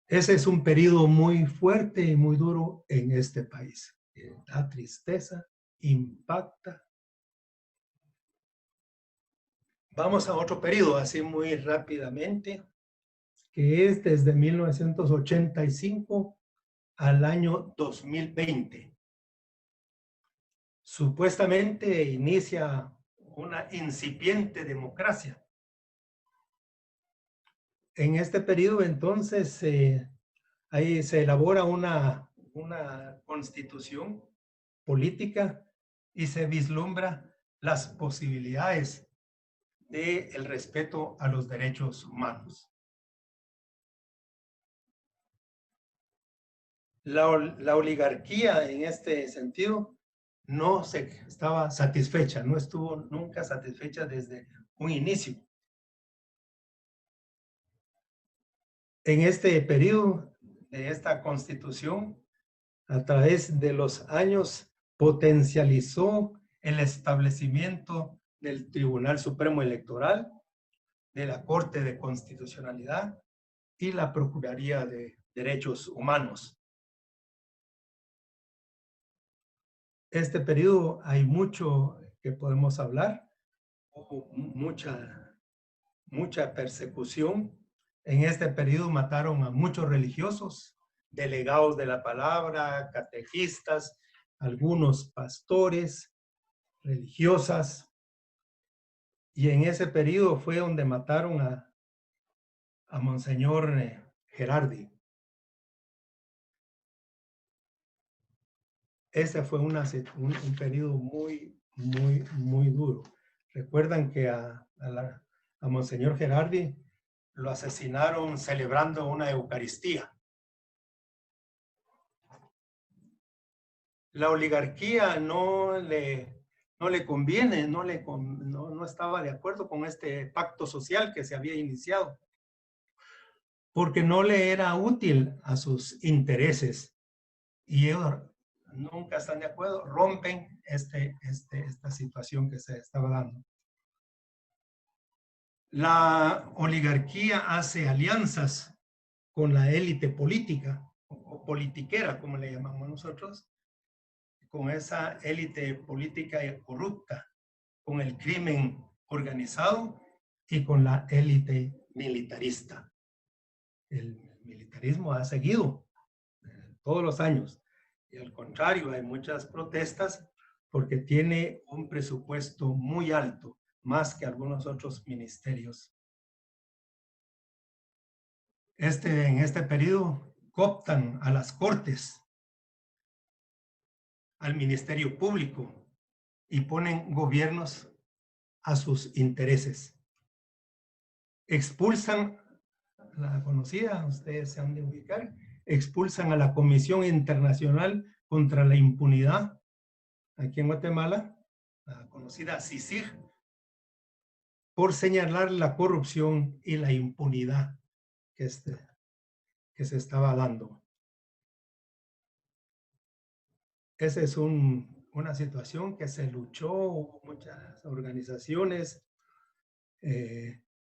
Speaker 4: Ese es un periodo muy fuerte y muy duro en este país. La tristeza impacta. Vamos a otro periodo, así muy rápidamente, que es desde 1985 al año 2020. Supuestamente inicia una incipiente democracia. En este periodo, entonces, ahí se elabora una constitución política y se vislumbra las posibilidades del respeto a los derechos humanos. La oligarquía, en este sentido, no estaba satisfecha, no estuvo nunca satisfecha desde un inicio. En este periodo de esta constitución, a través de los años, potencializó el establecimiento del Tribunal Supremo Electoral, de la Corte de Constitucionalidad y la Procuraduría de Derechos Humanos. Este periodo hay mucho que podemos hablar. Hubo mucha persecución. En este periodo mataron a muchos religiosos, delegados de la palabra, catequistas, algunos pastores, religiosas. Y en ese periodo fue donde mataron a Monseñor Gerardi. Ese fue un periodo muy duro. Recuerdan que a Monseñor Gerardi lo asesinaron celebrando una Eucaristía. La oligarquía no le conviene, no estaba de acuerdo con este pacto social que se había iniciado, porque no le era útil a sus intereses. Y ellos nunca están de acuerdo, rompen esta situación que se estaba dando. La oligarquía hace alianzas con la élite política o politiquera, como le llamamos nosotros, con esa élite política corrupta, con el crimen organizado y con la élite militarista. El militarismo ha seguido todos los años. Y al contrario, hay muchas protestas porque tiene un presupuesto muy alto, más que algunos otros ministerios. En este periodo cooptan a las cortes, al Ministerio Público, y ponen gobiernos a sus intereses. Expulsan, la conocida, ustedes se han de ubicar, expulsan a la Comisión Internacional contra la Impunidad, aquí en Guatemala, la conocida CICIG, por señalar la corrupción y la impunidad que se estaba dando. Esa es una situación que se luchó, hubo muchas organizaciones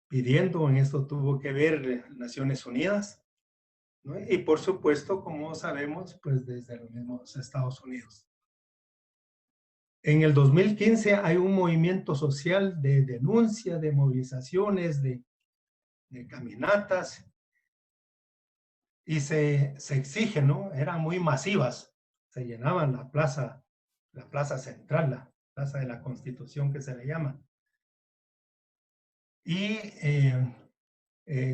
Speaker 4: pidiendo, en esto tuvo que ver Naciones Unidas, ¿no? Y por supuesto, como sabemos, pues desde los mismos Estados Unidos. En el 2015 hay un movimiento social de denuncia, de movilizaciones, de caminatas, y se exige, ¿no? Eran muy masivas, se llenaban la plaza central, la plaza de la Constitución que se le llama. Y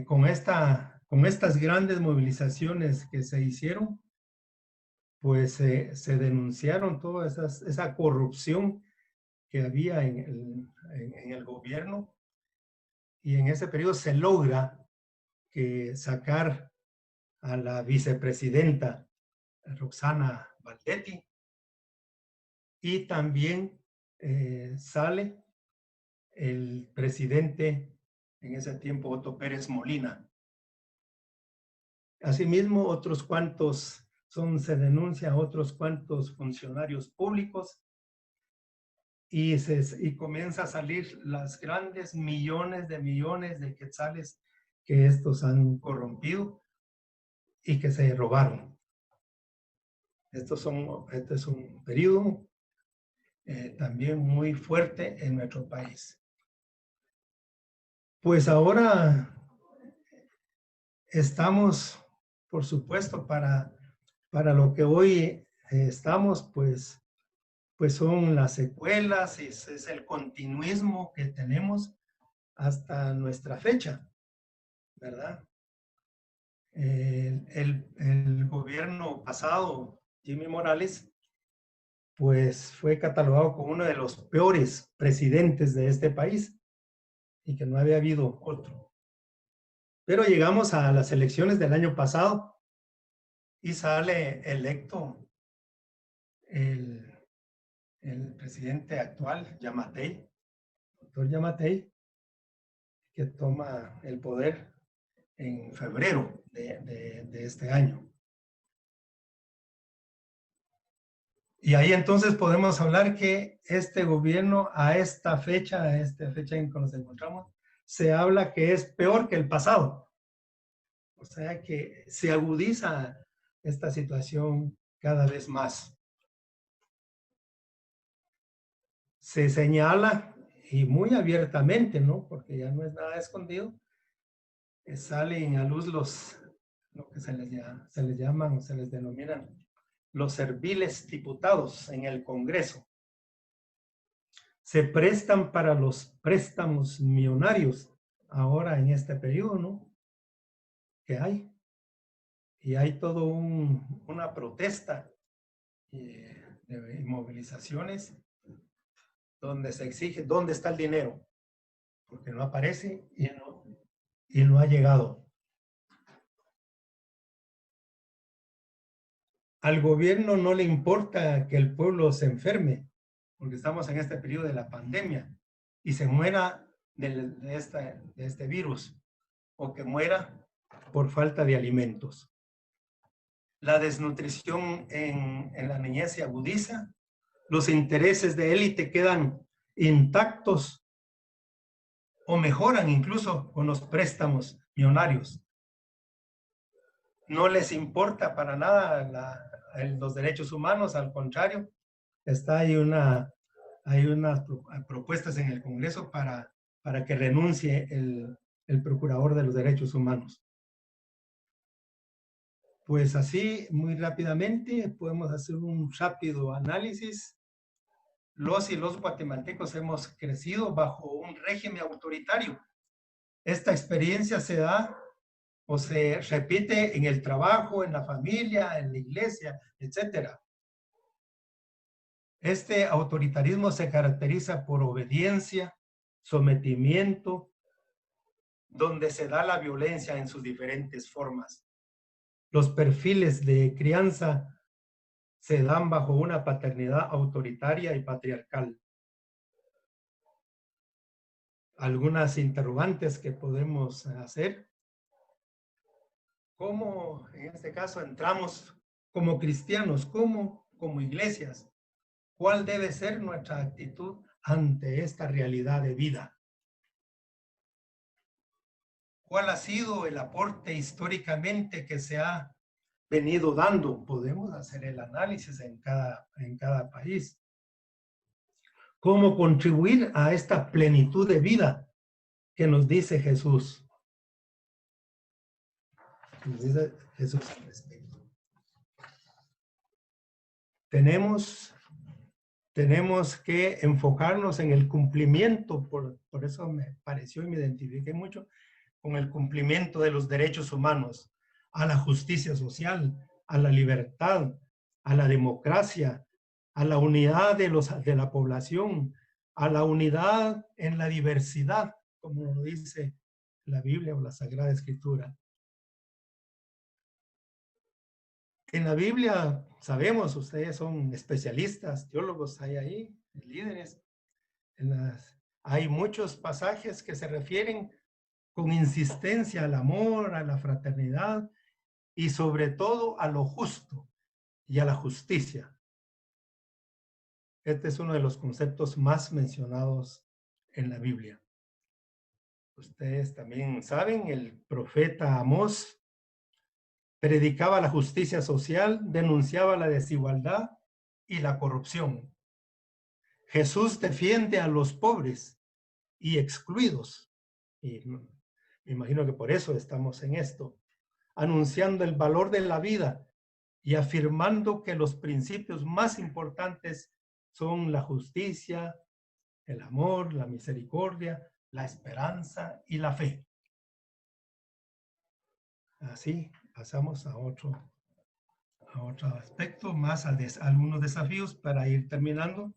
Speaker 4: con estas grandes movilizaciones que se hicieron, pues se denunciaron toda esa corrupción que había en el gobierno, y en ese periodo se logra sacar a la vicepresidenta Roxana Valdetti, y también sale el presidente en ese tiempo, Otto Pérez Molina. Asimismo, otros cuantos se denuncia a otros cuantos funcionarios públicos, y comienza a salir las grandes millones de quetzales que estos han corrompido y que se robaron. Este es un periodo también muy fuerte en nuestro país. Pues ahora estamos, por supuesto, para lo que hoy estamos, pues son las secuelas, es el continuismo que tenemos hasta nuestra fecha, ¿verdad? El gobierno pasado, Jimmy Morales, pues fue catalogado como uno de los peores presidentes de este país y que no había habido otro. Pero llegamos a las elecciones del año pasado y sale electo el presidente actual, Yamatei, doctor Yamatei, que toma el poder en febrero de este año. Y ahí entonces podemos hablar que este gobierno a esta fecha en que nos encontramos, se habla que es peor que el pasado. O sea que se agudiza esta situación cada vez más. Se señala, y muy abiertamente, ¿no? Porque ya no es nada escondido, salen a luz lo que se les llaman, se les denominan los serviles diputados en el Congreso. Se prestan para los préstamos millonarios ahora en este periodo, ¿no? Que hay. Y hay todo una protesta de movilizaciones donde se exige dónde está el dinero, porque no aparece y no ha llegado. Al gobierno no le importa que el pueblo se enferme, porque estamos en este periodo de la pandemia, y se muera de este virus, o que muera por falta de alimentos. La desnutrición en la niñez se agudiza, los intereses de élite quedan intactos o mejoran incluso con los préstamos millonarios. No les importa para nada los derechos humanos, al contrario, hay unas propuestas en el Congreso para que renuncie el procurador de los derechos humanos. Pues así, muy rápidamente, podemos hacer un rápido análisis. Los y los guatemaltecos hemos crecido bajo un régimen autoritario. Esta experiencia se da o se repite en el trabajo, en la familia, en la iglesia, etc. Este autoritarismo se caracteriza por obediencia, sometimiento, donde se da la violencia en sus diferentes formas. Los perfiles de crianza se dan bajo una paternidad autoritaria y patriarcal. Algunas interrogantes que podemos hacer. ¿Cómo, en este caso, entramos como cristianos? ¿Cómo, como iglesias? ¿Cuál debe ser nuestra actitud ante esta realidad de vida? ¿Cuál ha sido el aporte históricamente que se ha venido dando? Podemos hacer el análisis en cada país. ¿Cómo contribuir a esta plenitud de vida que nos dice Jesús? Nos dice Jesús al respecto. Tenemos que enfocarnos en el cumplimiento, por eso me pareció y me identifiqué mucho con el cumplimiento de los derechos humanos, a la justicia social, a la libertad, a la democracia, a la unidad de la población, a la unidad en la diversidad, como lo dice la Biblia o la Sagrada Escritura. En la Biblia, sabemos, ustedes son especialistas, teólogos, hay ahí, líderes. Hay muchos pasajes que se refieren con insistencia al amor, a la fraternidad y sobre todo a lo justo y a la justicia. Este es uno de los conceptos más mencionados en la Biblia. Ustedes también saben, el profeta Amós predicaba la justicia social, denunciaba la desigualdad y la corrupción. Jesús defiende a los pobres y excluidos. Y me imagino que por eso estamos en esto, anunciando el valor de la vida y afirmando que los principios más importantes son la justicia, el amor, la misericordia, la esperanza y la fe. Así pasamos a otro aspecto, más a algunos desafíos para ir terminando.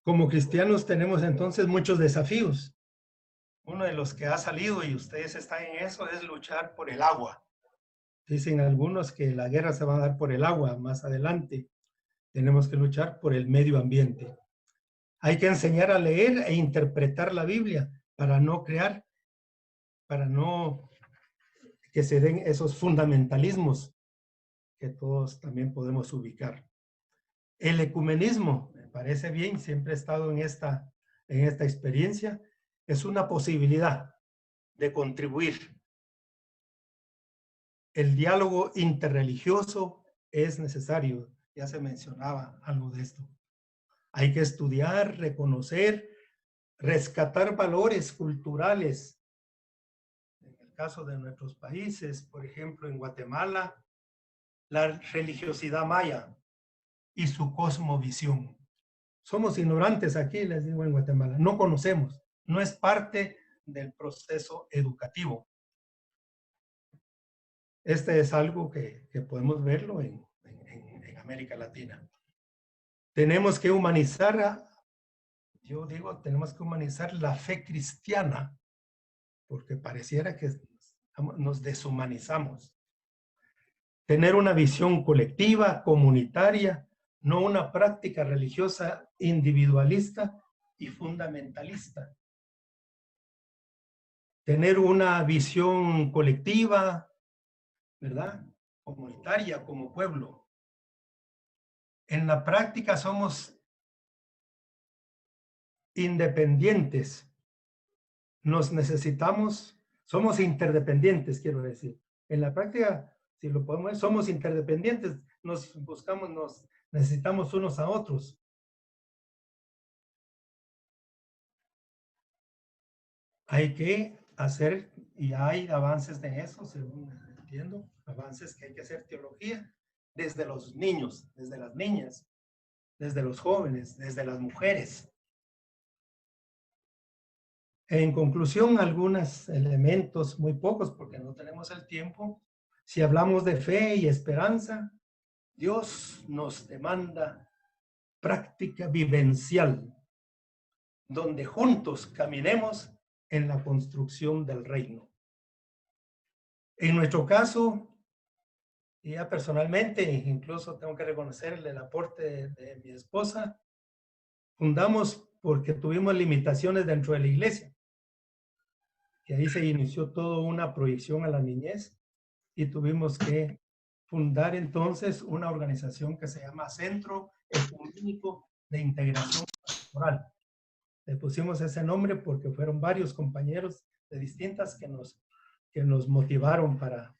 Speaker 4: Como cristianos tenemos entonces muchos desafíos. Uno de los que ha salido, y ustedes están en eso, es luchar por el agua. Dicen algunos que la guerra se va a dar por el agua más adelante. Tenemos que luchar por el medio ambiente. Hay que enseñar a leer e interpretar la Biblia para no que se den esos fundamentalismos que todos también podemos ubicar. El ecumenismo, me parece bien, siempre he estado en esta experiencia, es una posibilidad de contribuir. El diálogo interreligioso es necesario, ya se mencionaba algo de esto. Hay que estudiar, reconocer, rescatar valores culturales. En el caso de nuestros países, por ejemplo, en Guatemala, la religiosidad maya y su cosmovisión. Somos ignorantes aquí, les digo, en Guatemala. No conocemos, no es parte del proceso educativo. Este es algo que podemos verlo en América Latina. Tenemos que humanizar, tenemos que humanizar la fe cristiana, porque pareciera que nos deshumanizamos. Tener una visión colectiva, comunitaria, no una práctica religiosa individualista y fundamentalista. Tener una visión colectiva, ¿verdad? Comunitaria como pueblo. En la práctica somos independientes. Nos necesitamos, somos interdependientes, quiero decir. En la práctica, si lo podemos ver, somos interdependientes, nos necesitamos unos a otros. Hay que hacer, y hay avances de eso, según entiendo, avances que hay que hacer teología desde los niños, desde las niñas, desde los jóvenes, desde las mujeres. En conclusión, algunos elementos, muy pocos porque no tenemos el tiempo. Si hablamos de fe y esperanza, Dios nos demanda práctica vivencial, donde juntos caminemos en la construcción del reino. En nuestro caso, y ya personalmente, incluso tengo que reconocerle el aporte de mi esposa, fundamos porque tuvimos limitaciones dentro de la iglesia, que ahí se inició toda una proyección a la niñez y tuvimos que fundar entonces una organización que se llama Centro Ecuménico de Integración Pastoral. Le pusimos ese nombre porque fueron varios compañeros de distintas que nos motivaron para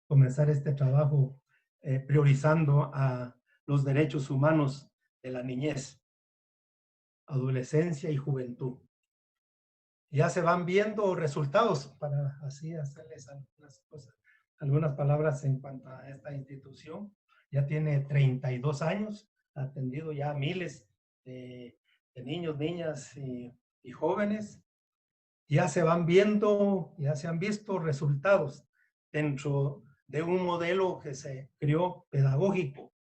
Speaker 4: comenzar este trabajo priorizando a los derechos humanos de la niñez, adolescencia y juventud. Ya se van viendo resultados para así hacerles algunas palabras en cuanto a esta institución. Ya tiene 32 años, ha atendido ya a miles de niños, niñas y jóvenes. Ya se van viendo, ya se han visto resultados dentro de un modelo que se creó pedagógico,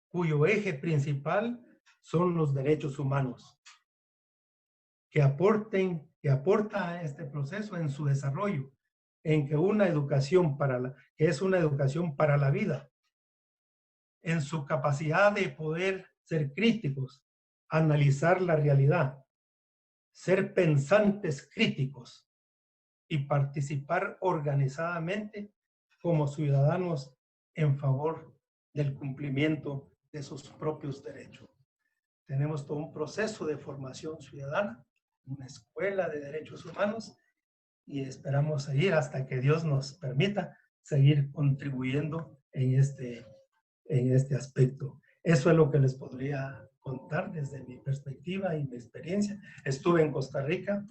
Speaker 4: cuyo eje principal son los derechos humanos, que aporta a este proceso en su desarrollo, en que una educación que es una educación para la vida, en su capacidad de poder ser críticos, analizar la realidad, ser pensantes críticos y participar organizadamente como ciudadanos en favor del cumplimiento de sus propios derechos. Tenemos todo un proceso de formación ciudadana, una escuela de derechos humanos, y esperamos seguir hasta que Dios nos permita seguir contribuyendo en este aspecto. Eso es lo que les podría contar desde mi perspectiva y mi experiencia. Estuve en Costa Rica,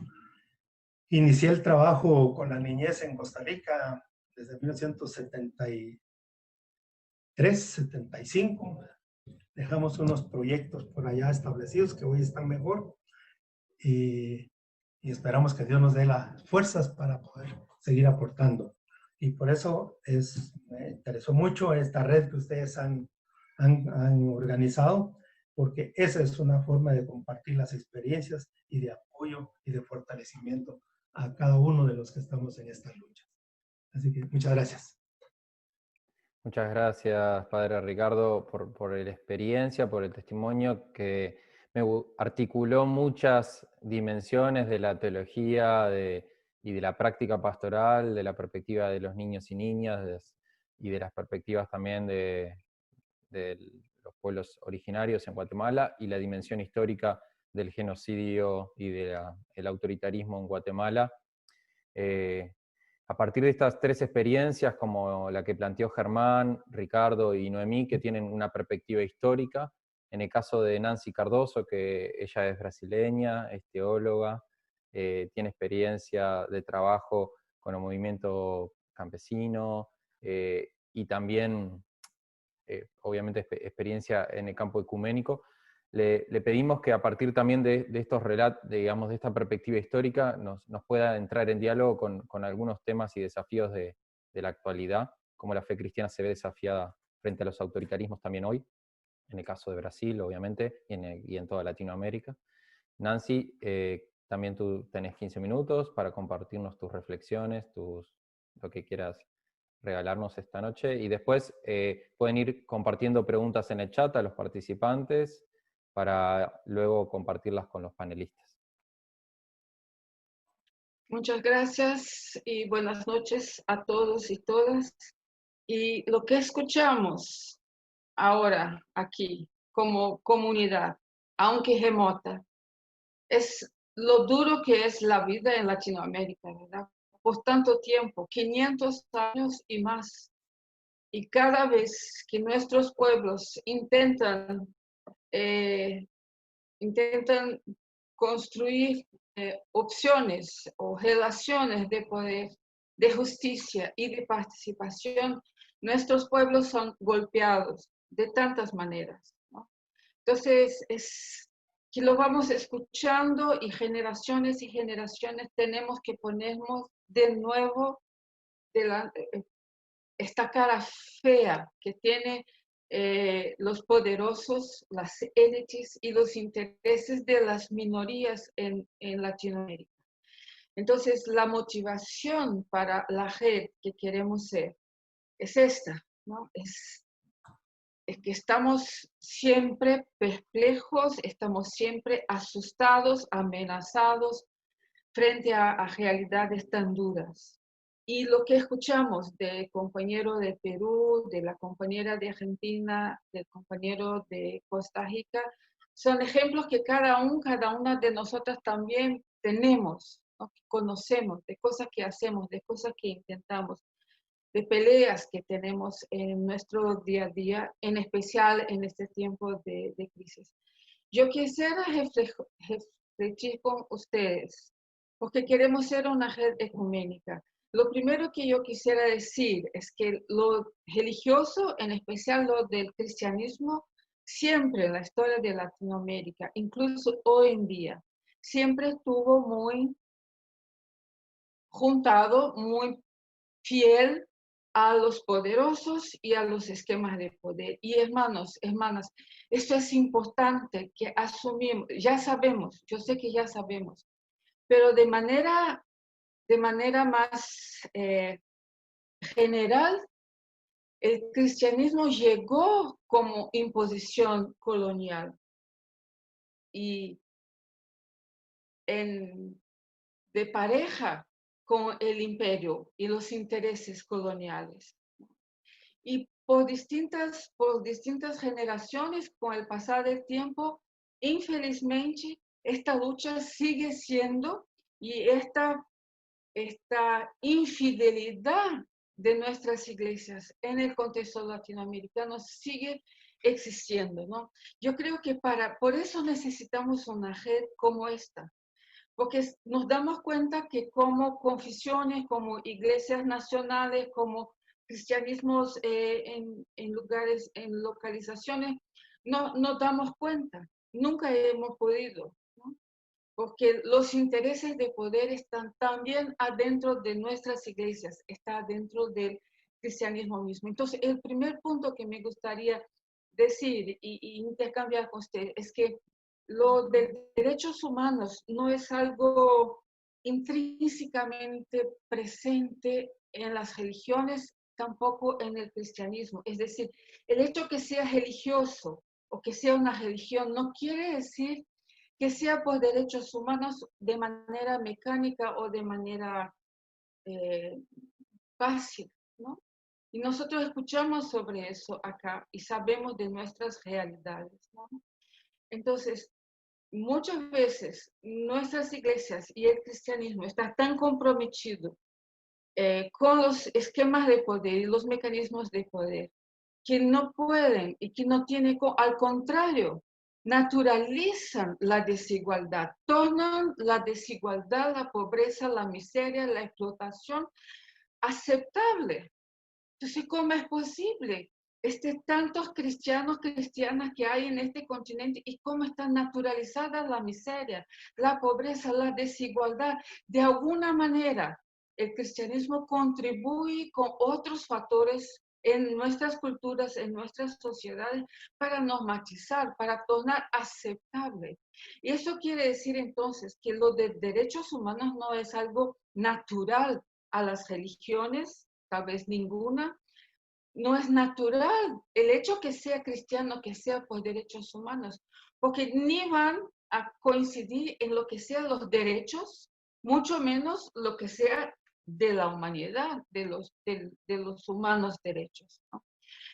Speaker 4: inicié el trabajo con la niñez en Costa Rica desde 1973, 75. Dejamos unos proyectos por allá establecidos que hoy están mejor y esperamos que Dios nos dé las fuerzas para poder seguir aportando. Y por eso me interesó mucho esta red que ustedes han organizado, porque esa es una forma de compartir las experiencias y de apoyo y de fortalecimiento a cada uno de los que estamos en esta lucha. Así que muchas gracias.
Speaker 2: Muchas gracias, Padre Ricardo, por la experiencia, por el testimonio que me articuló muchas dimensiones de la teología y de la práctica pastoral, de la perspectiva de los niños y niñas y de las perspectivas también de los pueblos originarios en Guatemala y la dimensión histórica del genocidio y del autoritarismo en Guatemala. A partir de estas tres experiencias, como la que planteó Germán, Ricardo y Noemí, que tienen una perspectiva histórica, en el caso de Nancy Cardoso, que ella es brasileña, es teóloga, tiene experiencia de trabajo con el movimiento campesino y también, obviamente, experiencia en el campo ecuménico. Le pedimos que a partir también de estos relatos, digamos, de esta perspectiva histórica, nos pueda entrar en diálogo con algunos temas y desafíos de la actualidad, como la fe cristiana se ve desafiada frente a los autoritarismos también hoy, en el caso de Brasil, obviamente, y en toda Latinoamérica. Nancy, también tú tenés 15 minutos para compartirnos tus reflexiones, lo que quieras regalarnos esta noche, y después pueden ir compartiendo preguntas en el chat a los participantes, para luego compartirlas con los panelistas.
Speaker 8: Muchas gracias y buenas noches a todos y todas. Y lo que escuchamos ahora aquí como comunidad, aunque remota, es lo duro que es la vida en Latinoamérica, ¿verdad? Por tanto tiempo, 500 años y más. Y cada vez que nuestros pueblos intentan construir opciones o relaciones de poder, de justicia y de participación, nuestros pueblos son golpeados de tantas maneras, ¿no? Entonces, es que lo vamos escuchando y generaciones tenemos que ponernos de nuevo esta cara fea que tiene los poderosos, las élites y los intereses de las minorías en Latinoamérica. Entonces, la motivación para la red que queremos ser es esta, ¿no? Es que estamos siempre perplejos, estamos siempre asustados, amenazados frente a realidades tan duras. Y lo que escuchamos del compañero de Perú, de la compañera de Argentina, del compañero de Costa Rica, son ejemplos que cada una de nosotras también tenemos, ¿no? Que conocemos, de cosas que hacemos, de cosas que intentamos, de peleas que tenemos en nuestro día a día, en especial en este tiempo de crisis. Yo quisiera reflexionar con ustedes, porque queremos ser una red ecuménica. Lo primero que yo quisiera decir es que lo religioso, en especial lo del cristianismo, siempre en la historia de Latinoamérica, incluso hoy en día, siempre estuvo muy juntado, muy fiel a los poderosos y a los esquemas de poder. Y hermanos, hermanas, esto es importante que asumimos, ya sabemos, yo sé que ya sabemos, pero de manera más general, el cristianismo llegó como imposición colonial y de pareja con el imperio y los intereses coloniales. Y por distintas generaciones, con el pasar del tiempo, infelizmente, esta lucha sigue siendo, y esta infidelidad de nuestras iglesias en el contexto latinoamericano sigue existiendo, ¿no? Yo creo que por eso necesitamos una red como esta, porque nos damos cuenta que como confesiones, como iglesias nacionales, como cristianismos en lugares, en localizaciones, no nos damos cuenta, nunca hemos podido, ¿no? Porque los intereses de poder están también adentro de nuestras iglesias, está dentro del cristianismo mismo. Entonces, el primer punto que me gustaría decir y intercambiar con usted es que lo de derechos humanos no es algo intrínsecamente presente en las religiones, tampoco en el cristianismo. Es decir, el hecho que sea religioso o que sea una religión no quiere decir que sea por derechos humanos de manera mecánica o de manera fácil, ¿no? Y nosotros escuchamos sobre eso acá y sabemos de nuestras realidades, ¿no? Entonces, muchas veces nuestras iglesias y el cristianismo están tan comprometidos con los esquemas de poder y los mecanismos de poder que no pueden y que no tienen, al contrario, naturalizan la desigualdad, tornan la desigualdad, la pobreza, la miseria, la explotación aceptable. Entonces, ¿cómo es posible? Tantos cristianas que hay en este continente y cómo está naturalizada la miseria, la pobreza, la desigualdad. De alguna manera, el cristianismo contribuye con otros factores en nuestras culturas, en nuestras sociedades, para normatizar, para tornar aceptable. Y eso quiere decir entonces que lo de derechos humanos no es algo natural a las religiones, tal vez ninguna. No es natural el hecho que sea cristiano, que sea por derechos humanos, porque ni van a coincidir en lo que sean los derechos, mucho menos lo que sea de la humanidad, de los humanos derechos, ¿no?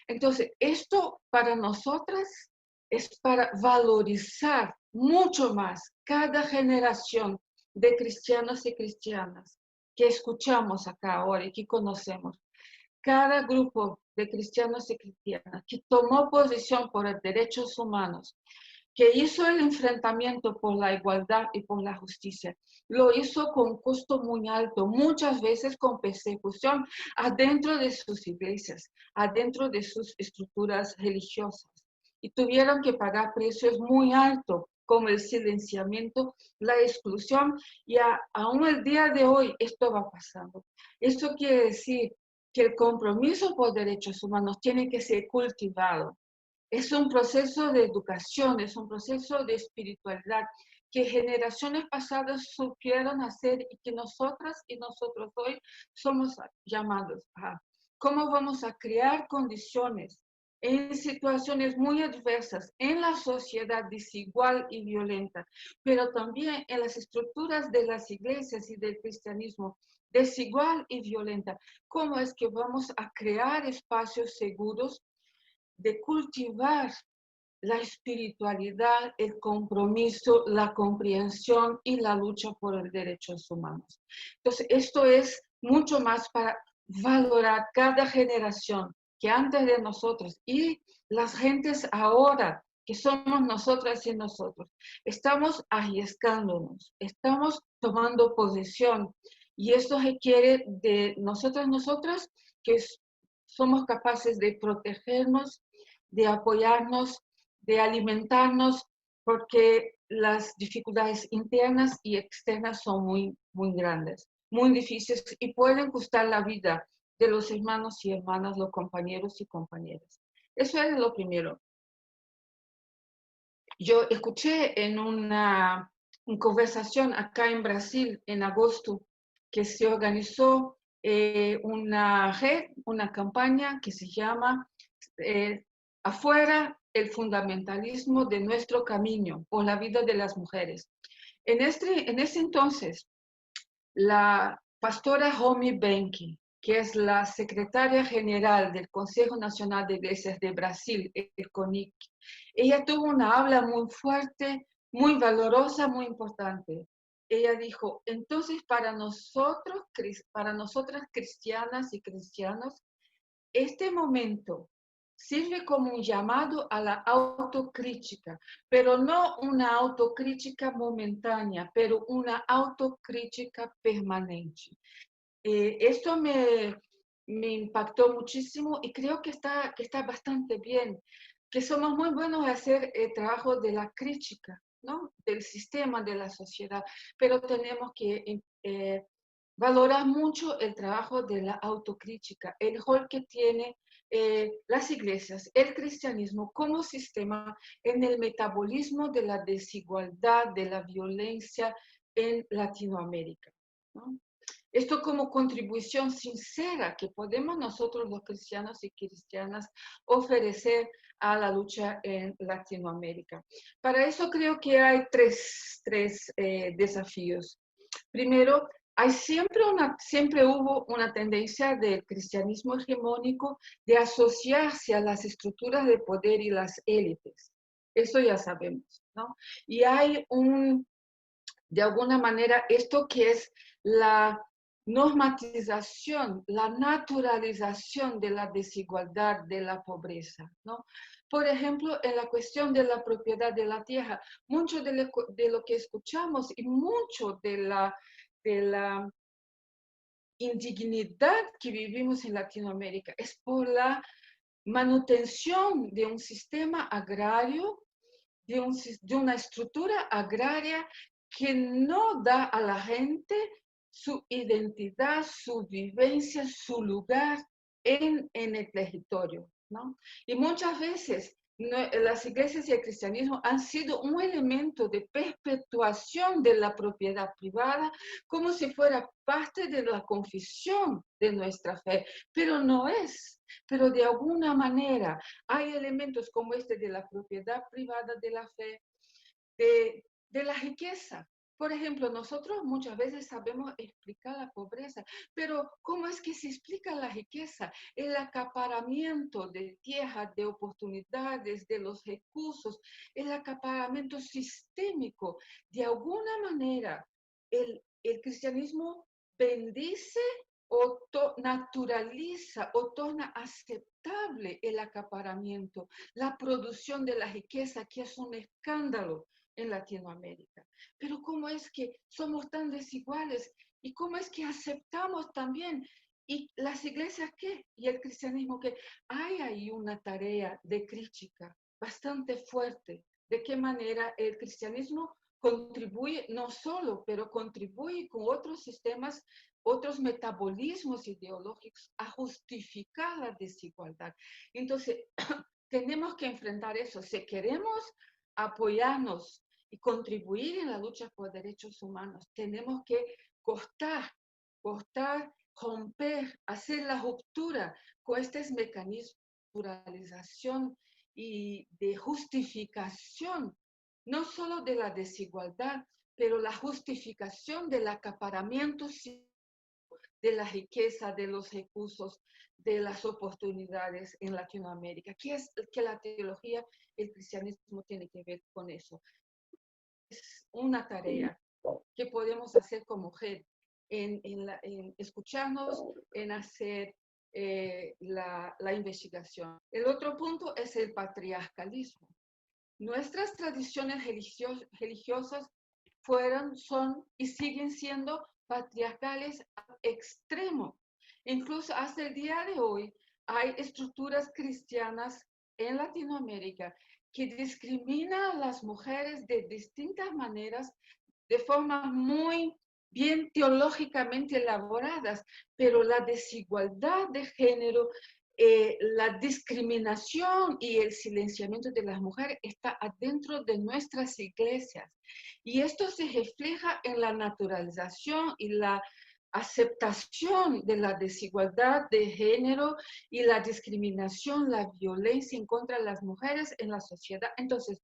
Speaker 8: Entonces, esto para nosotras es para valorizar mucho más cada generación de cristianos y cristianas que escuchamos acá ahora y que conocemos. Cada grupo de cristianos y cristianas que tomó posición por los derechos humanos, que hizo el enfrentamiento por la igualdad y por la justicia, lo hizo con costo muy alto, muchas veces con persecución adentro de sus iglesias, adentro de sus estructuras religiosas. Y tuvieron que pagar precios muy altos, como el silenciamiento, la exclusión, y aún el día de hoy esto va pasando. Esto quiere decir que el compromiso por derechos humanos tiene que ser cultivado, Es un proceso de educación, es un proceso de espiritualidad que generaciones pasadas supieron hacer y que nosotras y nosotros hoy somos llamados a. ¿Cómo vamos a crear condiciones en situaciones muy adversas, en la sociedad desigual y violenta, pero también en las estructuras de las iglesias y del cristianismo desigual y violenta? ¿Cómo es que vamos a crear espacios seguros de cultivar la espiritualidad, el compromiso, la comprensión y la lucha por los derechos humanos? Entonces, esto es mucho más para valorar cada generación que antes de nosotros y las gentes ahora, que somos nosotras y nosotros. Estamos arriesgándonos, estamos tomando posesión, y esto requiere de nosotras, que somos capaces de protegernos, de apoyarnos, de alimentarnos, porque las dificultades internas y externas son muy, muy grandes, muy difíciles y pueden costar la vida de los hermanos y hermanas, los compañeros y compañeras. Eso es lo primero. Yo escuché en una conversación acá en Brasil en agosto que se organizó una red, una campaña que se llama Afuera el fundamentalismo de nuestro camino por la vida de las mujeres. En ese entonces, la pastora Romy Benck, que es la secretaria general del Consejo Nacional de Iglesias de Brasil, el CONIC, ella tuvo una habla muy fuerte, muy valorosa, muy importante. Ella dijo: entonces para nosotras cristianas y cristianos, este momento sirve como un llamado a la autocrítica, pero no una autocrítica momentánea, pero una autocrítica permanente. Esto me impactó muchísimo y creo que está bastante bien, que somos muy buenos en hacer el trabajo de la crítica, ¿no? Del sistema, de la sociedad, pero tenemos que valorar mucho el trabajo de la autocrítica, el rol que tiene las iglesias, el cristianismo como sistema en el metabolismo de la desigualdad, de la violencia en Latinoamérica, ¿no? Esto como contribución sincera que podemos nosotros los cristianos y cristianas ofrecer a la lucha en Latinoamérica. Para eso creo que hay tres desafíos. Primero, siempre hubo una tendencia del cristianismo hegemónico de asociarse a las estructuras de poder y las élites. Eso ya sabemos, ¿no? Y hay de alguna manera, esto que es la normatización, la naturalización de la desigualdad, de la pobreza, ¿no? Por ejemplo, en la cuestión de la propiedad de la tierra, mucho de lo que escuchamos y mucho de la indignidad que vivimos en Latinoamérica es por la manutención de un sistema agrario, de una estructura agraria que no da a la gente su identidad, su vivencia, su lugar en el territorio, ¿no? Y muchas veces las iglesias y el cristianismo han sido un elemento de perpetuación de la propiedad privada como si fuera parte de la confesión de nuestra fe, pero no es. Pero de alguna manera hay elementos como este de la propiedad privada de la fe, de la riqueza. Por ejemplo, nosotros muchas veces sabemos explicar la pobreza, pero ¿cómo es que se explica la riqueza? El acaparamiento de tierras, de oportunidades, de los recursos, el acaparamiento sistémico. De alguna manera, el cristianismo bendice o naturaliza o torna aceptable el acaparamiento, la producción de la riqueza, que es un escándalo en Latinoamérica. Pero ¿cómo es que somos tan desiguales? ¿Y cómo es que aceptamos también? ¿Y las iglesias qué? ¿Y el cristianismo qué? Hay ahí una tarea de crítica bastante fuerte. ¿De qué manera el cristianismo contribuye, no solo, pero contribuye con otros sistemas, otros metabolismos ideológicos a justificar la desigualdad? Entonces, tenemos que enfrentar eso. Si queremos apoyarnos y contribuir en la lucha por derechos humanos, tenemos que cortar, romper, hacer la ruptura con estos mecanismos de pluralización y de justificación, no solo de la desigualdad, pero la justificación del acaparamiento de la riqueza, de los recursos, de las oportunidades en Latinoamérica. ¿Qué es que la teología, el cristianismo tiene que ver con eso? Es una tarea que podemos hacer como mujer, en escucharnos, en hacer la investigación. El otro punto es el patriarcalismo. Nuestras tradiciones religiosas son y siguen siendo patriarcales al extremo. Incluso hasta el día de hoy hay estructuras cristianas en Latinoamérica que discriminan a las mujeres de distintas maneras, de forma muy bien teológicamente elaboradas, pero la desigualdad de género, la discriminación y el silenciamiento de las mujeres está adentro de nuestras iglesias. Y esto se refleja en la naturalización y la aceptación de la desigualdad de género y la discriminación, la violencia en contra de las mujeres en la sociedad. Entonces,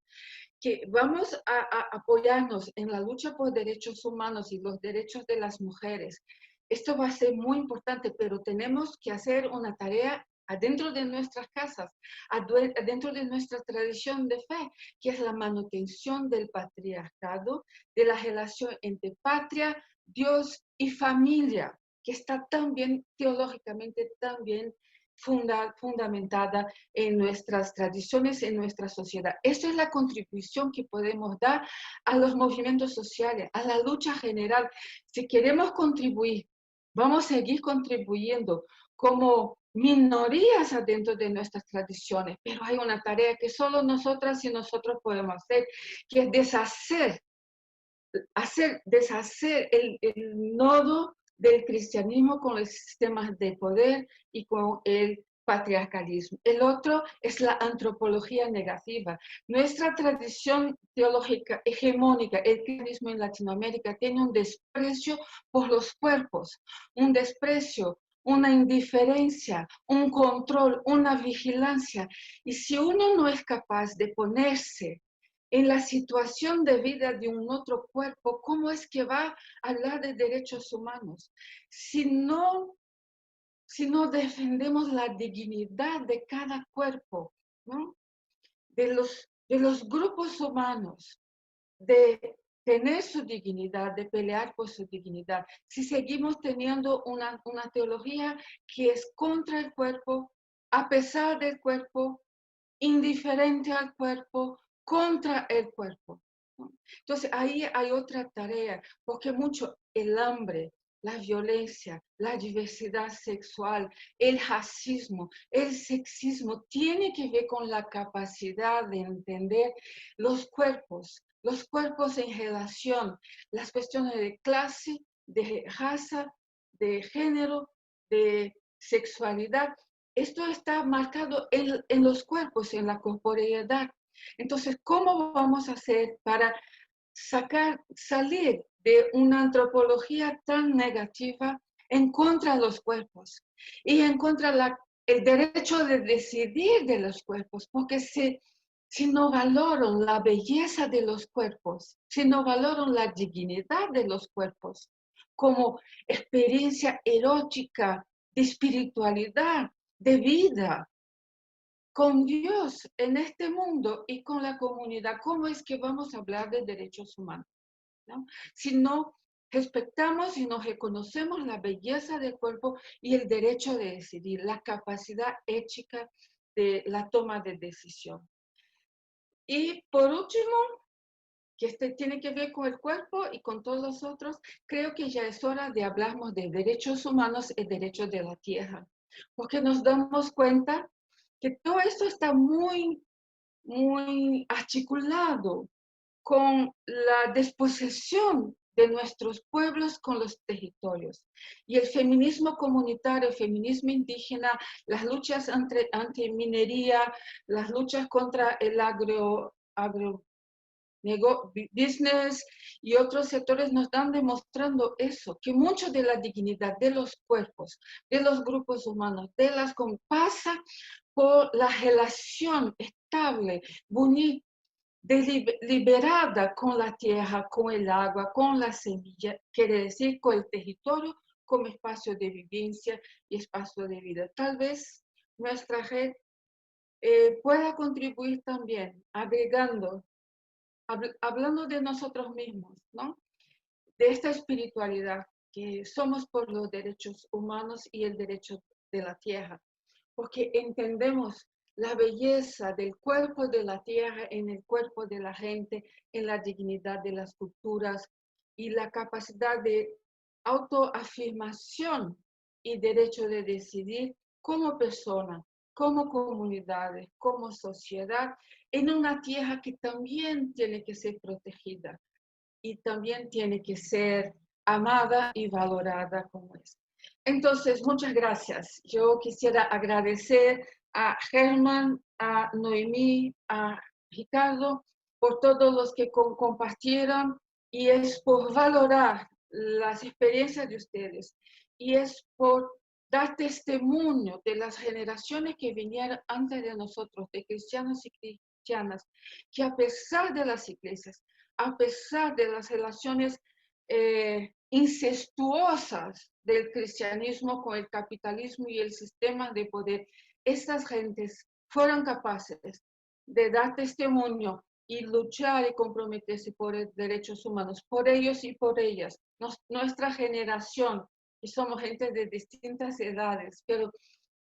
Speaker 8: que vamos a apoyarnos en la lucha por derechos humanos y los derechos de las mujeres. Esto va a ser muy importante, pero tenemos que hacer una tarea adentro de nuestras casas, adentro de nuestra tradición de fe, que es la manutención del patriarcado, de la relación entre patria, Dios y familia, que está también teológicamente también fundamentada en nuestras tradiciones, en nuestra sociedad. Esta es la contribución que podemos dar a los movimientos sociales, a la lucha general. Si queremos contribuir, vamos a seguir contribuyendo como minorías adentro de nuestras tradiciones, pero hay una tarea que solo nosotras y nosotros podemos hacer, que es deshacer el nodo del cristianismo con los sistemas de poder y con el patriarcalismo. El otro es la antropología negativa. Nuestra tradición teológica hegemónica, el cristianismo en Latinoamérica, tiene un desprecio por los cuerpos, un desprecio, una indiferencia, un control, una vigilancia. Y si uno no es capaz de ponerse en la situación de vida de un otro cuerpo, ¿cómo es que va a hablar de derechos humanos? Si no defendemos la dignidad de cada cuerpo, ¿no? de los grupos humanos, de tener su dignidad, de pelear por su dignidad. Si seguimos teniendo una teología que es contra el cuerpo, a pesar del cuerpo, indiferente al cuerpo, contra el cuerpo. Entonces ahí hay otra tarea, porque mucho el hambre, la violencia, la diversidad sexual, el racismo, el sexismo, tiene que ver con la capacidad de entender los cuerpos en relación, las cuestiones de clase, de raza, de género, de sexualidad. Esto está marcado en los cuerpos, en la corporeidad. Entonces, ¿cómo vamos a hacer para salir de una antropología tan negativa en contra de los cuerpos y en contra el derecho de decidir de los cuerpos? Porque si no valoran la belleza de los cuerpos, si no valoran la dignidad de los cuerpos como experiencia erótica, de espiritualidad, de vida, con Dios en este mundo y con la comunidad, ¿cómo es que vamos a hablar de derechos humanos? ¿No? Si no respetamos y no reconocemos la belleza del cuerpo y el derecho de decidir, la capacidad ética de la toma de decisión. Y por último, que tiene que ver con el cuerpo y con todos los otros, creo que ya es hora de hablarnos de derechos humanos y derechos de la tierra, porque nos damos cuenta que todo esto está muy, muy articulado con la disposición de nuestros pueblos con los territorios. Y el feminismo comunitario, el feminismo indígena, las luchas anti-minería, las luchas contra el business y otros sectores nos están demostrando eso, que mucho de la dignidad de los cuerpos, de los grupos humanos, pasa por la relación estable, bonita, liberada con la tierra, con el agua, con la semilla, quiere decir con el territorio como espacio de vivencia y espacio de vida. Tal vez nuestra red pueda contribuir también, agregando, hablando de nosotros mismos, ¿no? De esta espiritualidad, que somos por los derechos humanos y el derecho de la tierra, porque entendemos la belleza del cuerpo de la tierra en el cuerpo de la gente, en la dignidad de las culturas y la capacidad de autoafirmación y derecho de decidir como persona, como comunidades, como sociedad, en una tierra que también tiene que ser protegida y también tiene que ser amada y valorada como es. Entonces, muchas gracias. Yo quisiera agradecer a Germán, a Noemí, a Ricardo, por todos los que compartieron, y es por valorar las experiencias de ustedes, y es por dar testimonio de las generaciones que vinieron antes de nosotros, de cristianos y cristianas, que a pesar de las iglesias, a pesar de las relaciones incestuosas del cristianismo con el capitalismo y el sistema de poder, estas gentes fueron capaces de dar testimonio y luchar y comprometerse por los derechos humanos, por ellos y por ellas. Nuestra generación, y somos gente de distintas edades, pero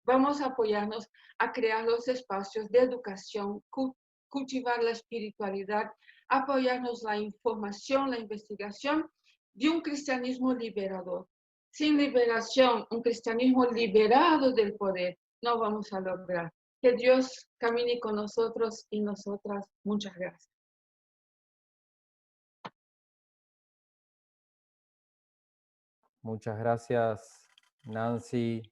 Speaker 8: vamos a apoyarnos a crear los espacios de educación, cultivar la espiritualidad, apoyarnos la información, la investigación de un cristianismo liberador. Sin liberación, un cristianismo liberado del poder, no vamos a lograr. Que Dios camine con nosotros y nosotras. Muchas gracias.
Speaker 2: Muchas gracias, Nancy,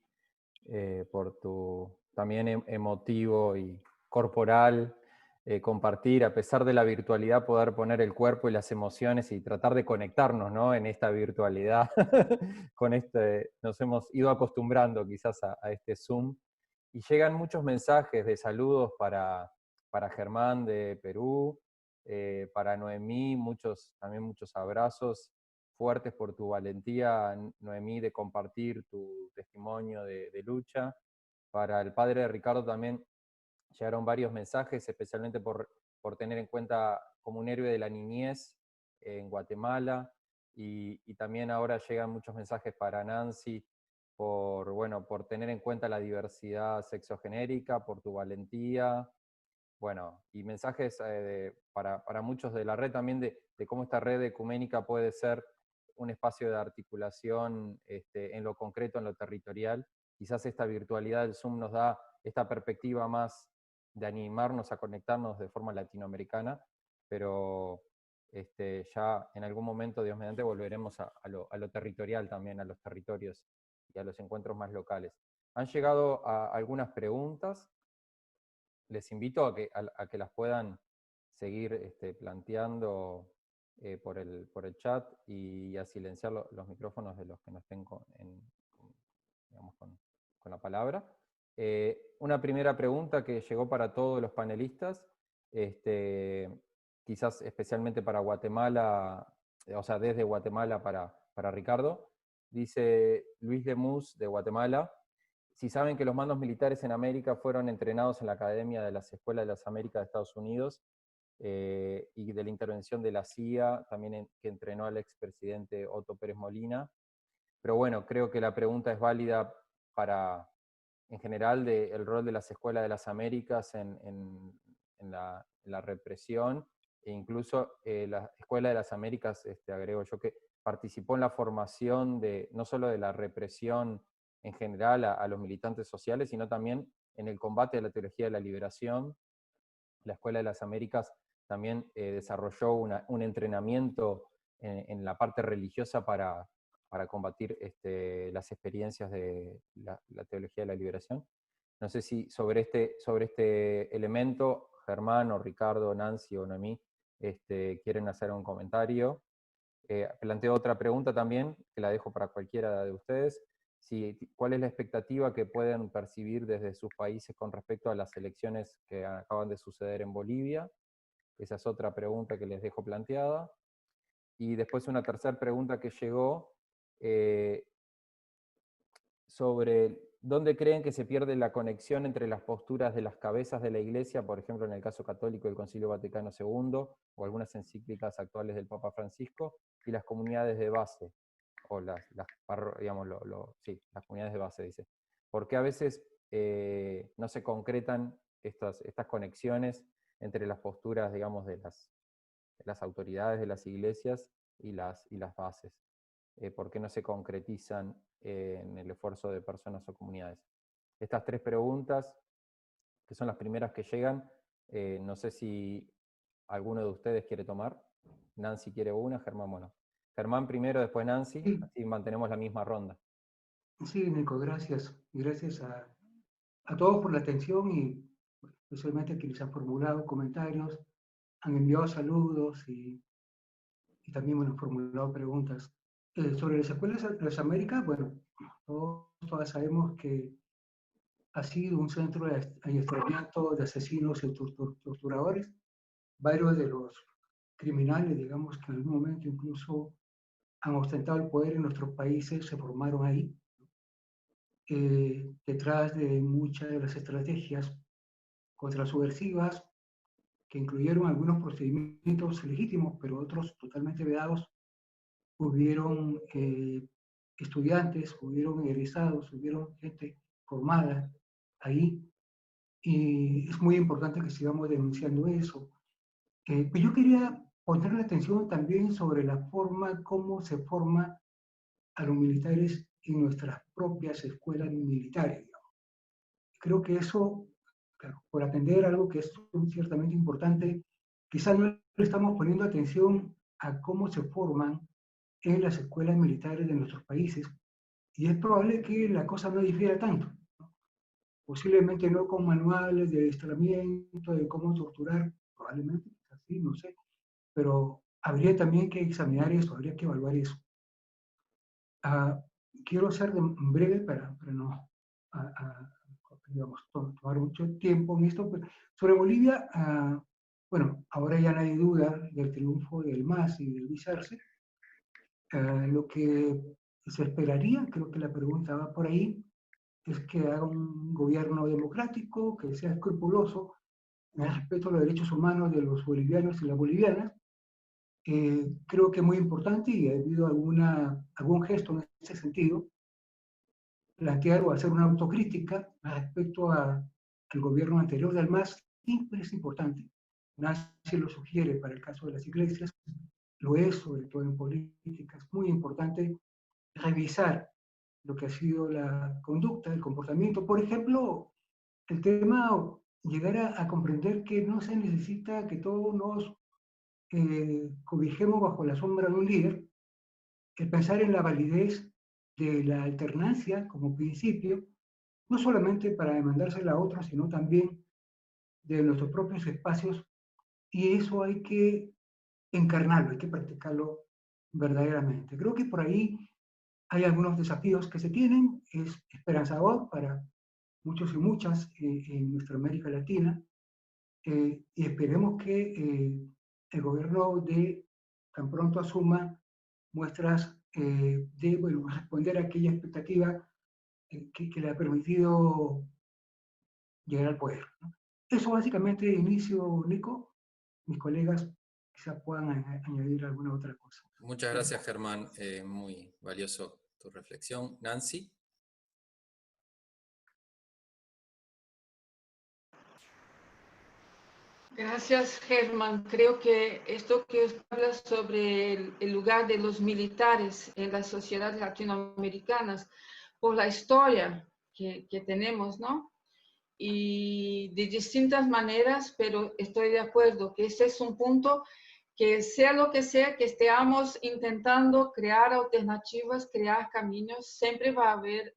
Speaker 2: por tu también emotivo y corporal compartir, a pesar de la virtualidad, poder poner el cuerpo y las emociones y tratar de conectarnos, ¿no? En esta virtualidad. Nos hemos ido acostumbrando quizás a este Zoom. Y llegan muchos mensajes de saludos para Germán de Perú, para Noemí, también muchos abrazos fuertes por tu valentía, Noemí, de compartir tu testimonio de lucha. Para el padre de Ricardo también llegaron varios mensajes, especialmente por tener en cuenta como un héroe de la niñez en Guatemala, y también ahora llegan muchos mensajes para Nancy por tener en cuenta la diversidad sexogenérica, por tu valentía, y mensajes para muchos de la red también de cómo esta red ecuménica puede ser un espacio de articulación en lo concreto, en lo territorial. Quizás esta virtualidad del Zoom nos da esta perspectiva más de animarnos a conectarnos de forma latinoamericana, pero ya en algún momento, Dios mediante, volveremos a lo territorial también, a los territorios y a los encuentros más locales. Han llegado algunas preguntas. Les invito a que las puedan seguir planteando por el chat y a silenciar los micrófonos de los que no estén con la palabra. Una primera pregunta que llegó para todos los panelistas, quizás especialmente para Guatemala, o sea, desde Guatemala para Ricardo. Dice Luis Lemus de Guatemala: si saben que los mandos militares en América fueron entrenados en la Academia de las Escuelas de las Américas de Estados Unidos y de la intervención de la CIA, también que entrenó al expresidente Otto Pérez Molina. Pero bueno, creo que la pregunta es válida en general, del rol de las Escuelas de las Américas en la represión, e incluso la Escuela de las Américas, agrego yo, que participó en la formación no solo de la represión en general a los militantes sociales, sino también en el combate de la teología de la liberación. La Escuela de las Américas también desarrolló un entrenamiento en la parte religiosa para combatir las experiencias de la teología de la liberación. No sé si sobre este elemento, Germán o Ricardo, Nancy o Noemí, quieren hacer un comentario. Planteo otra pregunta también, que la dejo para cualquiera de ustedes. ¿Cuál es la expectativa que pueden percibir desde sus países con respecto a las elecciones que acaban de suceder en Bolivia? Esa es otra pregunta que les dejo planteada. Y después una tercera pregunta que llegó sobre dónde creen que se pierde la conexión entre las posturas de las cabezas de la Iglesia, por ejemplo en el caso católico del Concilio Vaticano II, o algunas encíclicas actuales del Papa Francisco, y las comunidades de base, o las comunidades de base, dice. Porque a veces no se concretan estas conexiones entre las posturas, digamos, de las autoridades de las iglesias y las bases. ¿Por qué no se concretizan en el esfuerzo de personas o comunidades? Estas tres preguntas, que son las primeras que llegan, no sé si alguno de ustedes quiere tomar. Nancy quiere una, Germán, bueno. Germán primero, después Nancy, sí. Así mantenemos la misma ronda.
Speaker 3: Sí, Nico, gracias. Gracias a todos por la atención y especialmente a quienes han formulado comentarios, han enviado saludos y también han formulado preguntas. Sobre las escuelas de las Américas, bueno, todas sabemos que ha sido un centro de adiestramiento de asesinos y torturadores. Varios de los criminales, digamos, que en algún momento incluso han ostentado el poder en nuestros países, se formaron ahí. Detrás de muchas de las estrategias contrasubversivas, que incluyeron algunos procedimientos legítimos, pero otros totalmente vedados, hubieron estudiantes, hubieron egresados, hubieron gente formada ahí, y es muy importante que sigamos denunciando eso. Pero yo quería poner la atención también sobre la forma como se forma a los militares en nuestras propias escuelas militares, digamos. Creo que eso, claro, por atender algo que es ciertamente importante, quizás no le estamos poniendo atención a cómo se forman en las escuelas militares de nuestros países, y es probable que la cosa no difiera tanto, ¿no? Posiblemente no con manuales de adiestramiento, de cómo torturar, probablemente, así, no sé, pero habría también que examinar eso, habría que evaluar eso. Quiero ser breve para no digamos, tomar mucho tiempo en esto. Pero sobre Bolivia, bueno, ahora ya nadie duda del triunfo del MAS y del Vice. Lo que se esperaría, creo que la pregunta va por ahí, es que haga un gobierno democrático, que sea escrupuloso en el respeto a los derechos humanos de los bolivianos y las bolivianas. Creo que es muy importante, y ha habido algún gesto en ese sentido, plantear o hacer una autocrítica respecto al gobierno anterior del MAS. Siempre es importante. Nancy lo sugiere para el caso de las iglesias, lo es sobre todo en política. Es muy importante revisar lo que ha sido la conducta, el comportamiento. Por ejemplo, el tema, llegar a comprender que no se necesita que todos nos cobijemos bajo la sombra de un líder, el pensar en la validez de la alternancia como principio, no solamente para demandársela a otros, sino también de nuestros propios espacios, y eso hay que encarnarlo, hay que practicarlo verdaderamente. Creo que por ahí hay algunos desafíos que se tienen, es esperanzador para muchos y muchas en nuestra América Latina, y esperemos que el gobierno tan pronto asuma muestras de responder a aquella expectativa que le ha permitido llegar al poder, ¿no? Eso básicamente de inicio, Nico. Mis colegas quizás puedan añadir alguna otra cosa.
Speaker 2: Muchas gracias, Germán. Muy valioso tu reflexión. Nancy.
Speaker 8: Gracias, Germán. Creo que esto que hablas sobre el lugar de los militares en las sociedades latinoamericanas, por la historia que tenemos, ¿no? Y de distintas maneras, pero estoy de acuerdo que ese es un punto que sea lo que sea, que estemos intentando crear alternativas, crear caminos, siempre va a haber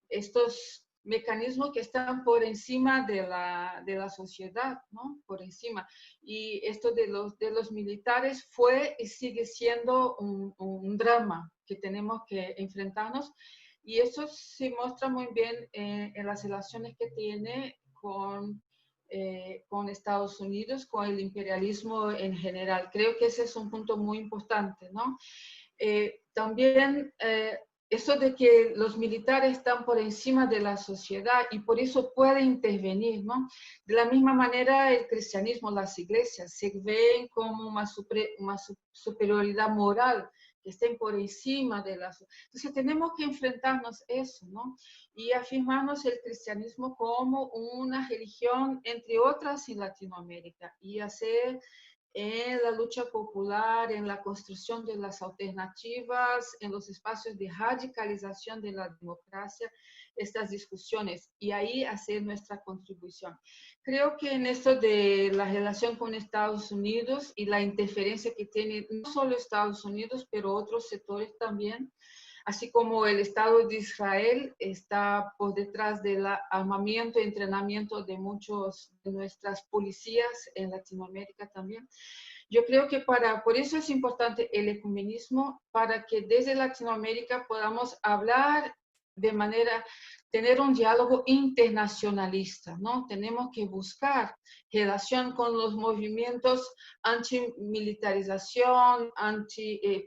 Speaker 8: estos mecanismos que están por encima de la sociedad, ¿no? Por encima. Y esto de los militares fue y sigue siendo un drama que tenemos que enfrentarnos. Y eso se muestra muy bien en las relaciones que tiene con Estados Unidos, con el imperialismo en general. Creo que ese es un punto muy importante, ¿no? También eso de que los militares están por encima de la sociedad y por eso pueden intervenir, ¿no? De la misma manera el cristianismo, las iglesias, se ven como una superioridad moral, que estén por encima de la sociedad. Entonces tenemos que enfrentarnos a eso, ¿no? Y afirmarnos el cristianismo como una religión, entre otras, en Latinoamérica, y hacer en la lucha popular, en la construcción de las alternativas, en los espacios de radicalización de la democracia, estas discusiones, y ahí hacer nuestra contribución. Creo que en esto de la relación con Estados Unidos y la interferencia que tiene no solo Estados Unidos, pero otros sectores también, así como el Estado de Israel está por detrás del armamiento y entrenamiento de muchos de nuestras policías en Latinoamérica también. Yo creo que por eso es importante el ecumenismo, para que desde Latinoamérica podamos hablar de manera, tener un diálogo internacionalista, ¿no? Tenemos que buscar relación con los movimientos antimilitarización,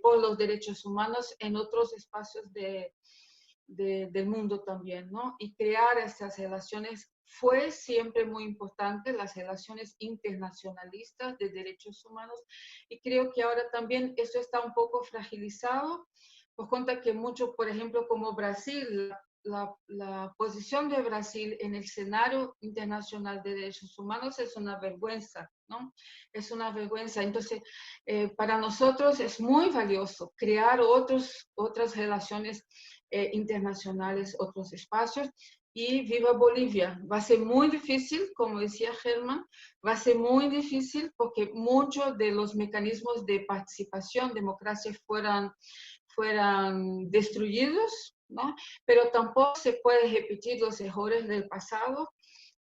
Speaker 8: por los derechos humanos en otros espacios del mundo también, ¿no? Y crear estas relaciones fue siempre muy importante, las relaciones internacionalistas de derechos humanos, y creo que ahora también eso está un poco fragilizado, por cuenta que mucho, por ejemplo, como Brasil, la posición de Brasil en el escenario internacional de derechos humanos es una vergüenza, ¿no? Es una vergüenza. Entonces, para nosotros es muy valioso crear otras relaciones internacionales, otros espacios. Y viva Bolivia. Va a ser muy difícil, como decía Germán, va a ser muy difícil porque muchos de los mecanismos de participación, democracia, fueran destruidos, ¿no? Pero tampoco se puede repetir los errores del pasado,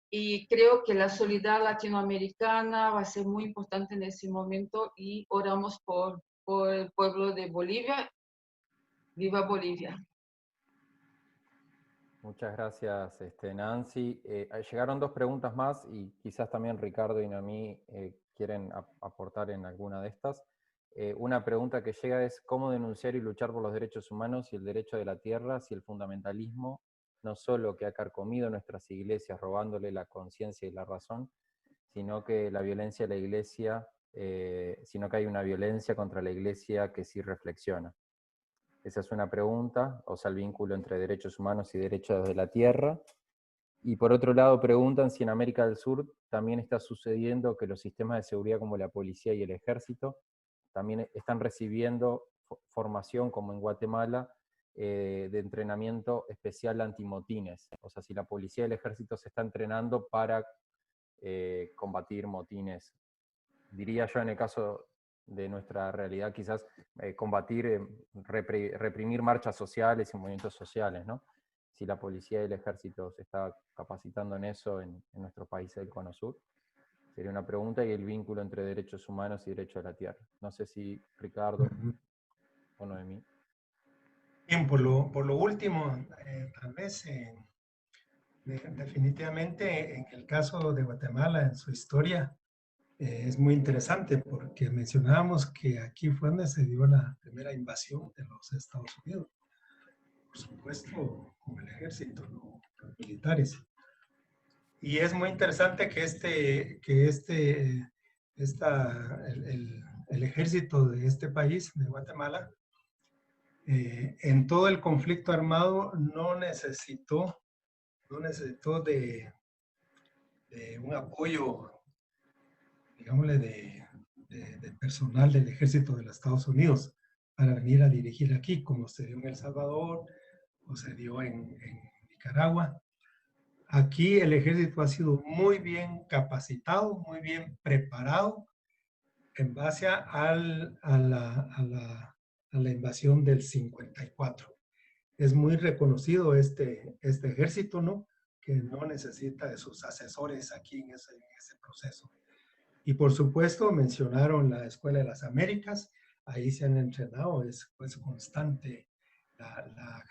Speaker 8: y creo que la solidaridad latinoamericana va a ser muy importante en ese momento, y oramos por el pueblo de Bolivia. ¡Viva Bolivia!
Speaker 2: Muchas gracias, Nancy. Llegaron dos preguntas más y quizás también Ricardo y Noemí quieren aportar en alguna de estas. Una pregunta que llega es: ¿cómo denunciar y luchar por los derechos humanos y el derecho de la tierra si el fundamentalismo no solo que ha carcomido nuestras iglesias robándole la conciencia y la razón, sino que la violencia de la iglesia, sino que hay una violencia contra la iglesia que sí reflexiona? Esa es una pregunta, o sea, el vínculo entre derechos humanos y derechos de la tierra. Y por otro lado preguntan si en América del Sur también está sucediendo que los sistemas de seguridad como la policía y el ejército también están recibiendo formación, como en Guatemala, de entrenamiento especial antimotines. O sea, si la policía y el ejército se está entrenando para combatir motines. Diría yo, en el caso de nuestra realidad, quizás combatir, reprimir marchas sociales y movimientos sociales, ¿no? Si la policía y el ejército se está capacitando en eso en nuestros países del Cono Sur. Sería una pregunta, y el vínculo entre derechos humanos y derechos de la tierra. No sé si Ricardo o Noemí.
Speaker 4: Bien, por lo último, tal vez definitivamente en el caso de Guatemala, en su historia, es muy interesante porque mencionábamos que aquí fue donde se dio la primera invasión de los Estados Unidos. Por supuesto, con el ejército, ¿no? Los militares. Y es muy interesante que el ejército de este país, de Guatemala, en todo el conflicto armado no necesitó de un apoyo, digámosle, de personal del ejército de los Estados Unidos para venir a dirigir aquí, como se dio en El Salvador o se dio en Nicaragua. Aquí el ejército ha sido muy bien capacitado, muy bien preparado, en base a la invasión del 54. Es muy reconocido este ejército, ¿no? Que no necesita de sus asesores aquí en ese proceso. Y por supuesto mencionaron la Escuela de las Américas, ahí se han entrenado, es constante la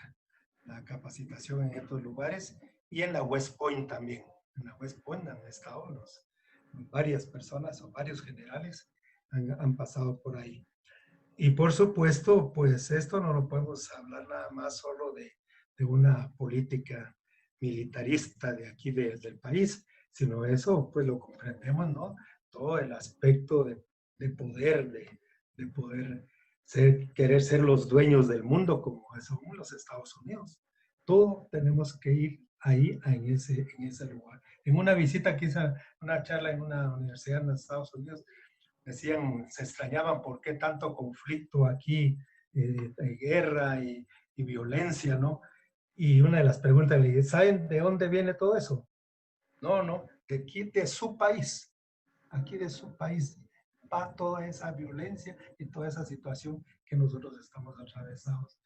Speaker 4: capacitación en estos lugares, y en la West Point también. En la West Point han estado varias personas o varios generales han pasado por ahí. Y por supuesto, pues esto no lo podemos hablar nada más solo de una política militarista de aquí del país, sino eso pues lo comprendemos, ¿no? Todo el aspecto de poder, de poder querer ser los dueños del mundo como son los Estados Unidos. Todo tenemos que ir ahí en ese lugar. En una visita que hice, una charla en una universidad en los Estados Unidos, decían, se extrañaban por qué tanto conflicto aquí, guerra y violencia, ¿no? Y una de las preguntas le dije, ¿saben de dónde viene todo eso? No, de aquí, de su país. Aquí de su país va toda esa violencia y toda esa situación que nosotros estamos atravesados.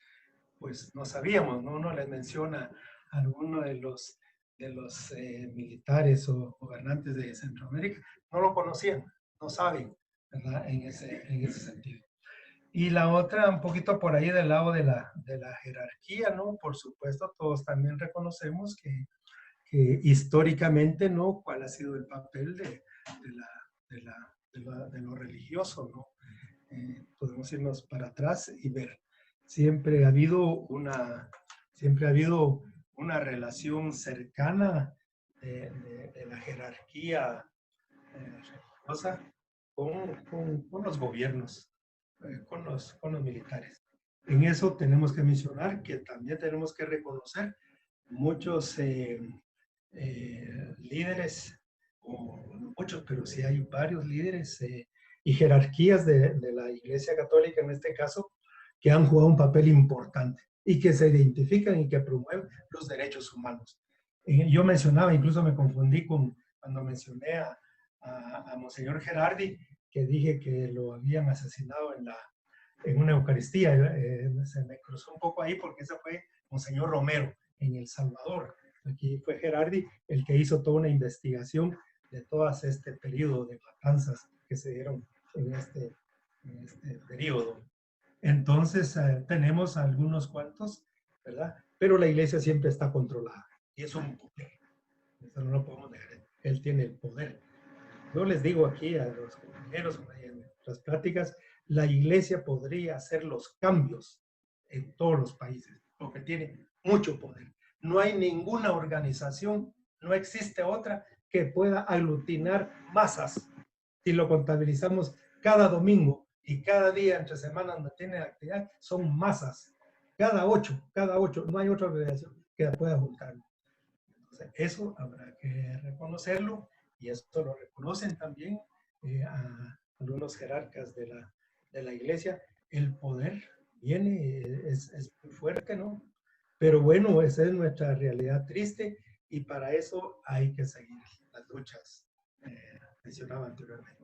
Speaker 4: Pues no sabíamos, ¿no? Uno les menciona a alguno de los militares o gobernantes de Centroamérica, no lo conocían, no saben, ¿verdad? En ese sentido. Y la otra, un poquito por ahí del lado de la jerarquía, ¿no? Por supuesto, todos también reconocemos que históricamente, ¿no? ¿Cuál ha sido el papel de lo religioso, ¿no? Podemos irnos para atrás y ver. Siempre ha habido una relación cercana de la jerarquía religiosa con los gobiernos, con los militares. En eso tenemos que mencionar que también tenemos que reconocer muchos líderes, o no muchos, pero sí hay varios líderes y jerarquías de la Iglesia Católica en este caso, que han jugado un papel importante y que se identifican y que promueven los derechos humanos. Yo mencionaba, incluso me confundí cuando mencioné a Monseñor Gerardi, que dije que lo habían asesinado en una Eucaristía. Se me cruzó un poco ahí porque ese fue Monseñor Romero en El Salvador. Aquí fue Gerardi el que hizo toda una investigación de todo este periodo de matanzas que se dieron en este periodo. Entonces, tenemos algunos cuantos, ¿verdad? Pero la iglesia siempre está controlada y es un poder. Eso no lo podemos dejar. Él tiene el poder. Yo les digo aquí a los compañeros en las pláticas, la iglesia podría hacer los cambios en todos los países, porque tiene mucho poder. No hay ninguna organización, no existe otra que pueda aglutinar masas. Si lo contabilizamos cada domingo y cada día entre semanas donde tiene actividad, son masas. Cada ocho, no hay otra organización que pueda juntar. Entonces, eso habrá que reconocerlo, y esto lo reconocen también a algunos jerarcas de la iglesia. El poder viene, es muy fuerte, ¿no? Pero bueno, esa es nuestra realidad triste, y para eso hay que seguir las luchas mencionaba anteriormente.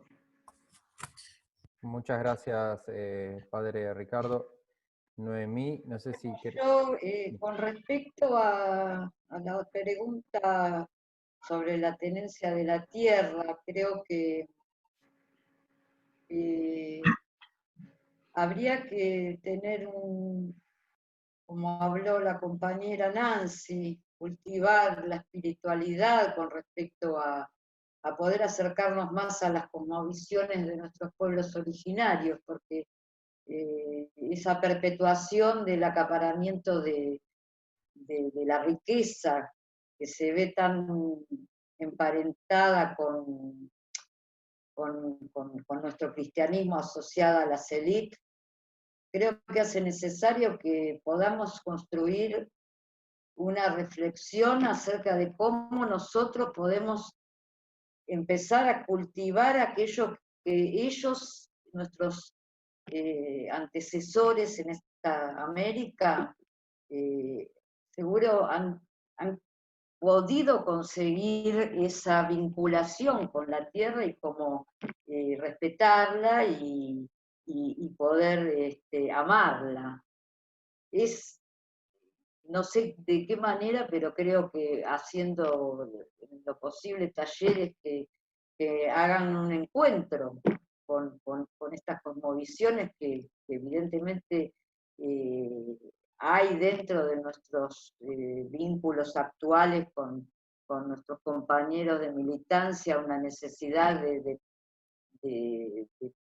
Speaker 2: Muchas gracias, Padre Ricardo. Noemí, no sé si...
Speaker 7: Yo, con respecto a la pregunta sobre la tenencia de la tierra, creo que habría que tener como habló la compañera Nancy, cultivar la espiritualidad con respecto a poder acercarnos más a las cosmovisiones de nuestros pueblos originarios, porque esa perpetuación del acaparamiento de la riqueza que se ve tan emparentada con nuestro cristianismo asociado a las élites, creo que hace necesario que podamos construir una reflexión acerca de cómo nosotros podemos empezar a cultivar aquello que ellos, nuestros antecesores en esta América, seguro han podido conseguir esa vinculación con la tierra y como respetarla y poder amarla. No sé de qué manera, pero creo que haciendo lo posible talleres que hagan un encuentro con estas cosmovisiones que evidentemente hay dentro de nuestros vínculos actuales con nuestros compañeros de militancia, una necesidad de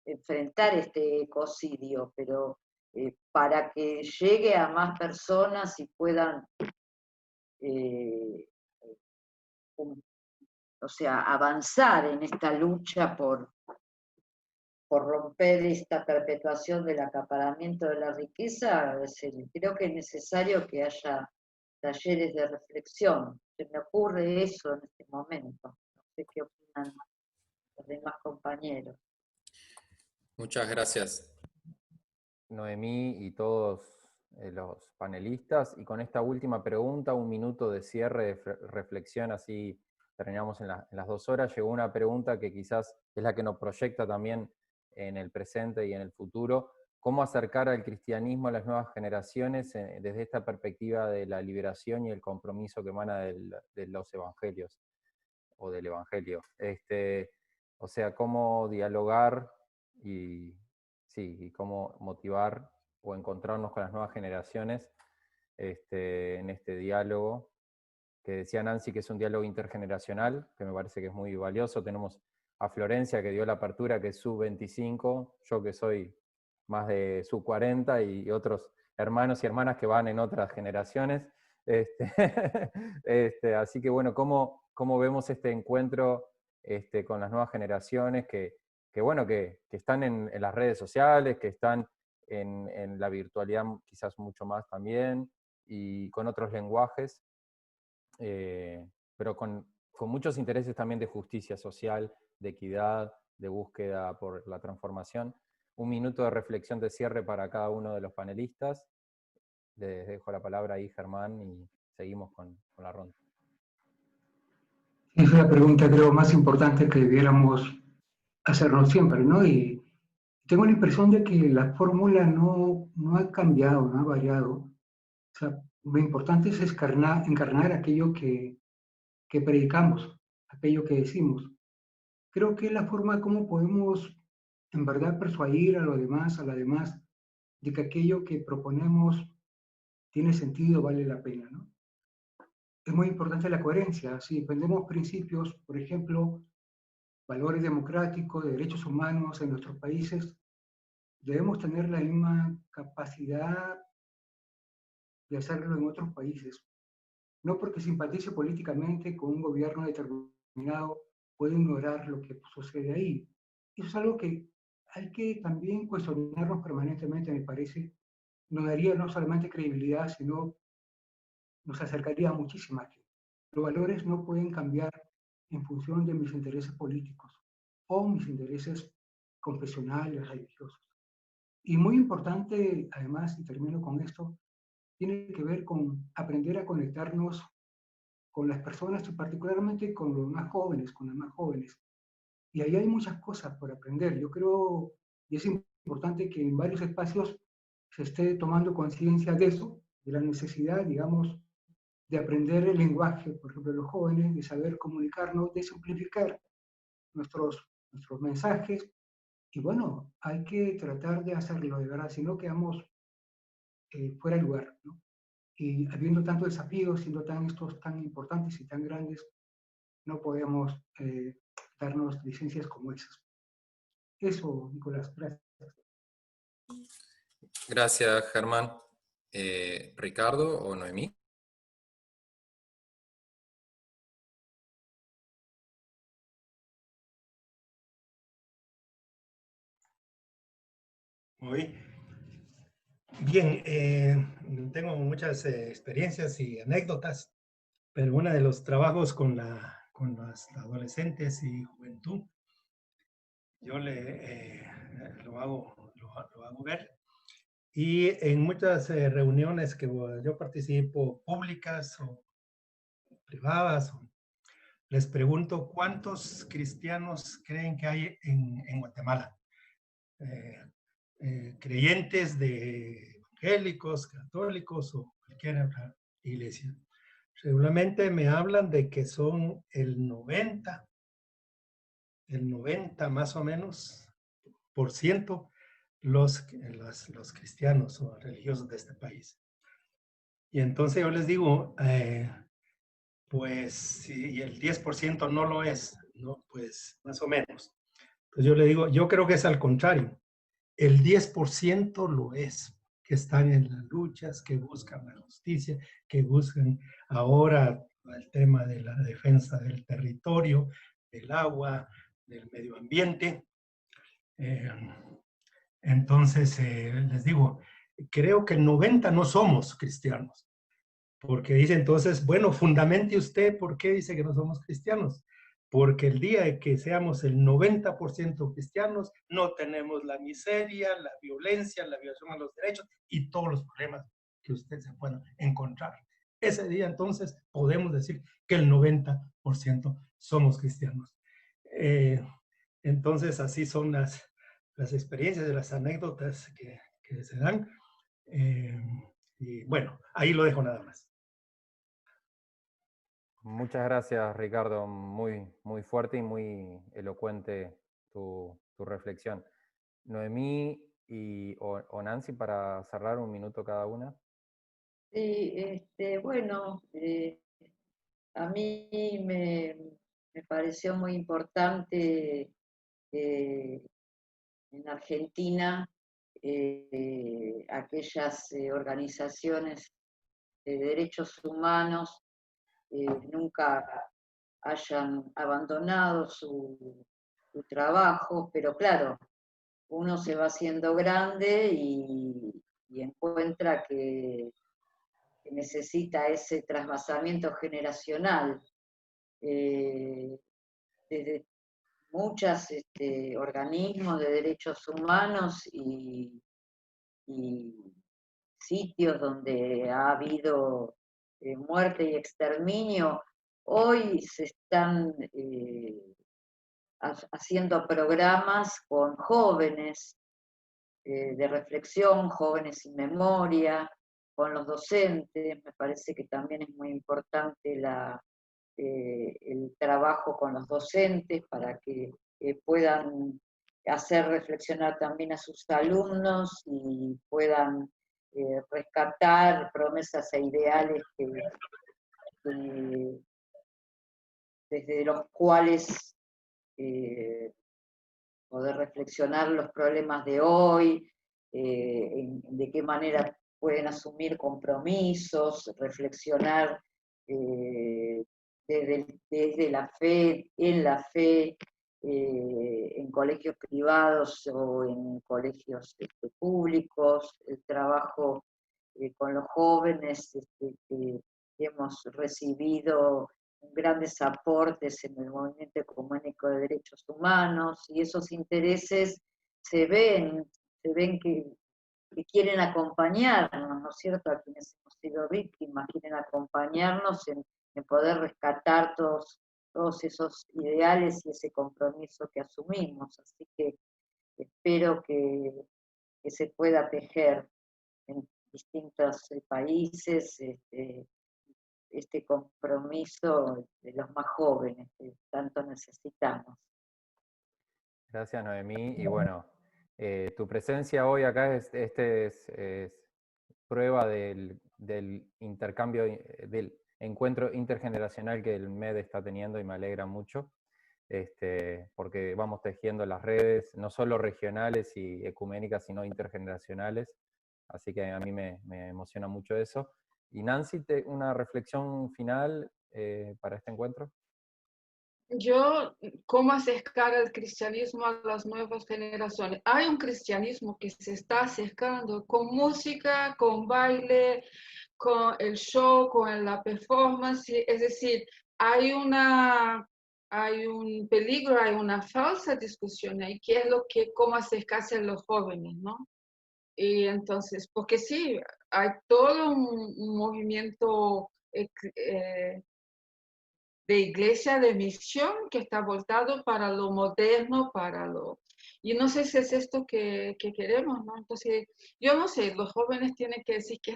Speaker 7: enfrentar este ecocidio, pero para que llegue a más personas y puedan avanzar en esta lucha por romper esta perpetuación del acaparamiento de la riqueza, creo que es necesario que haya talleres de reflexión. Se me ocurre eso en este momento. No sé qué opinan los demás compañeros.
Speaker 2: Muchas gracias, Noemí y todos los panelistas. Y con esta última pregunta, un minuto de cierre de reflexión, así terminamos en las 2 horas. Llegó una pregunta que quizás es la que nos proyecta también en el presente y en el futuro. ¿Cómo acercar al cristianismo a las nuevas generaciones desde esta perspectiva de la liberación y el compromiso que emana de los evangelios o del evangelio? O sea, cómo dialogar y cómo motivar o encontrarnos con las nuevas generaciones en este diálogo, que decía Nancy que es un diálogo intergeneracional, que me parece que es muy valioso. Tenemos a Florencia, que dio la apertura, que es sub-25, yo que soy más de sub-40, y otros hermanos y hermanas que van en otras generaciones. Así que bueno, ¿cómo vemos este encuentro con las nuevas generaciones que están en las redes sociales, que están en la virtualidad quizás mucho más también, y con otros lenguajes, pero con muchos intereses también de justicia social, de equidad, de búsqueda por la transformación? Un minuto de reflexión de cierre para cada uno de los panelistas. Les dejo la palabra ahí, Germán, y seguimos con la ronda.
Speaker 3: Es la pregunta, creo, más importante que debiéramos hacernos siempre, ¿no? Y tengo la impresión de que la fórmula no ha cambiado, no ha variado. O sea, lo importante es encarnar aquello que predicamos, aquello que decimos. Creo que es la forma como podemos, en verdad, persuadir a los demás, a la demás, de que aquello que proponemos tiene sentido, vale la pena, ¿no? Es muy importante la coherencia. Si defendemos principios, por ejemplo, valores democráticos, de derechos humanos en nuestros países, debemos tener la misma capacidad de hacerlo en otros países. No porque simpatice políticamente con un gobierno determinado puede ignorar lo que sucede ahí. Eso es algo que hay que también cuestionarnos permanentemente, me parece. Nos daría no solamente credibilidad, sino nos acercaría a muchísima gente. Los valores no pueden cambiar en función de mis intereses políticos o mis intereses confesionales, religiosos. Y muy importante, además, y termino con esto, tiene que ver con aprender a conectarnos con las personas y particularmente con los más jóvenes, con las más jóvenes. Y ahí hay muchas cosas por aprender. Yo creo, y es importante que en varios espacios se esté tomando conciencia de eso, de la necesidad, digamos, de aprender el lenguaje, por ejemplo, de los jóvenes, de saber comunicarnos, de simplificar nuestros mensajes. Y bueno, hay que tratar de hacerlo, de verdad, si no quedamos fuera de lugar, ¿no? Y habiendo tantos desafíos, siendo estos tan importantes y tan grandes, no podemos darnos licencias como esas. Eso, Nicolás, gracias.
Speaker 2: Gracias, Germán. ¿Ricardo o Noemí?
Speaker 4: Muy bien, tengo muchas experiencias y anécdotas, pero uno de los trabajos con los adolescentes y juventud, yo lo hago ver. Y en muchas reuniones que yo participo, públicas o privadas. Les pregunto, ¿cuántos cristianos creen que hay en Guatemala? Creyentes de evangélicos, católicos o cualquier otra iglesia. Regularmente me hablan de que son el 90 más o menos por ciento los cristianos o religiosos de este país. Y entonces yo les digo, pues si el 10% no lo es, ¿no? Pues más o menos. Entonces yo le digo, yo creo que es al contrario. El 10% lo es, que están en las luchas, que buscan la justicia, que buscan ahora el tema de la defensa del territorio, del agua, del medio ambiente. Entonces, les digo, creo que el 90 no somos cristianos, porque dice entonces, bueno, fundamente usted, ¿por qué dice que no somos cristianos? Porque el día de que seamos el 90% cristianos, no tenemos la miseria, la violencia, la violación a los derechos y todos los problemas que usted se pueda encontrar. Ese día entonces podemos decir que el 90% somos cristianos. Entonces así son las experiencias, las anécdotas que se dan. Y bueno, ahí lo dejo nada más.
Speaker 2: Muchas gracias, Ricardo. Muy, muy fuerte y muy elocuente tu reflexión. Noemí o Nancy, para cerrar, un minuto cada una.
Speaker 7: Sí, bueno, a mí me pareció muy importante en Argentina aquellas organizaciones de derechos humanos nunca hayan abandonado su trabajo, pero claro, uno se va haciendo grande y encuentra que necesita ese trasvasamiento generacional. Desde muchos organismos de derechos humanos y sitios donde ha habido muerte y exterminio, hoy se están haciendo programas con jóvenes de reflexión, jóvenes sin memoria, con los docentes. Me parece que también es muy importante el trabajo con los docentes para que puedan hacer reflexionar también a sus alumnos y puedan rescatar promesas e ideales desde los cuales poder reflexionar los problemas de hoy, de qué manera pueden asumir compromisos, reflexionar desde la fe, en la fe, en colegios privados o en colegios públicos, el trabajo con los jóvenes que hemos recibido grandes aportes en el movimiento ecuménico de derechos humanos, y esos intereses se ven que quieren acompañarnos, ¿no es cierto?, a quienes hemos sido víctimas, quieren acompañarnos en poder rescatar todos esos ideales y ese compromiso que asumimos. Así que espero que se pueda tejer en distintos países este compromiso de los más jóvenes que tanto necesitamos.
Speaker 2: Gracias, Noemí. Y bueno, tu presencia hoy acá es prueba del intercambio, del encuentro intergeneracional que el MED está teniendo, y me alegra mucho, porque vamos tejiendo las redes, no solo regionales y ecuménicas, sino intergeneracionales. Así que a mí me emociona mucho eso. Y Nancy, una reflexión final para este encuentro.
Speaker 8: ¿Cómo acercar el cristianismo a las nuevas generaciones? Hay un cristianismo que se está acercando con música, con baile, con el show, con la performance, es decir, hay un peligro, hay una falsa discusión ahí, que es cómo acercarse a los jóvenes, ¿no? Y entonces, porque sí, hay todo un movimiento iglesia de misión que está voltado para lo moderno, para lo... Y no sé si es esto que queremos, ¿no? Entonces, yo no sé, los jóvenes tienen que decir qué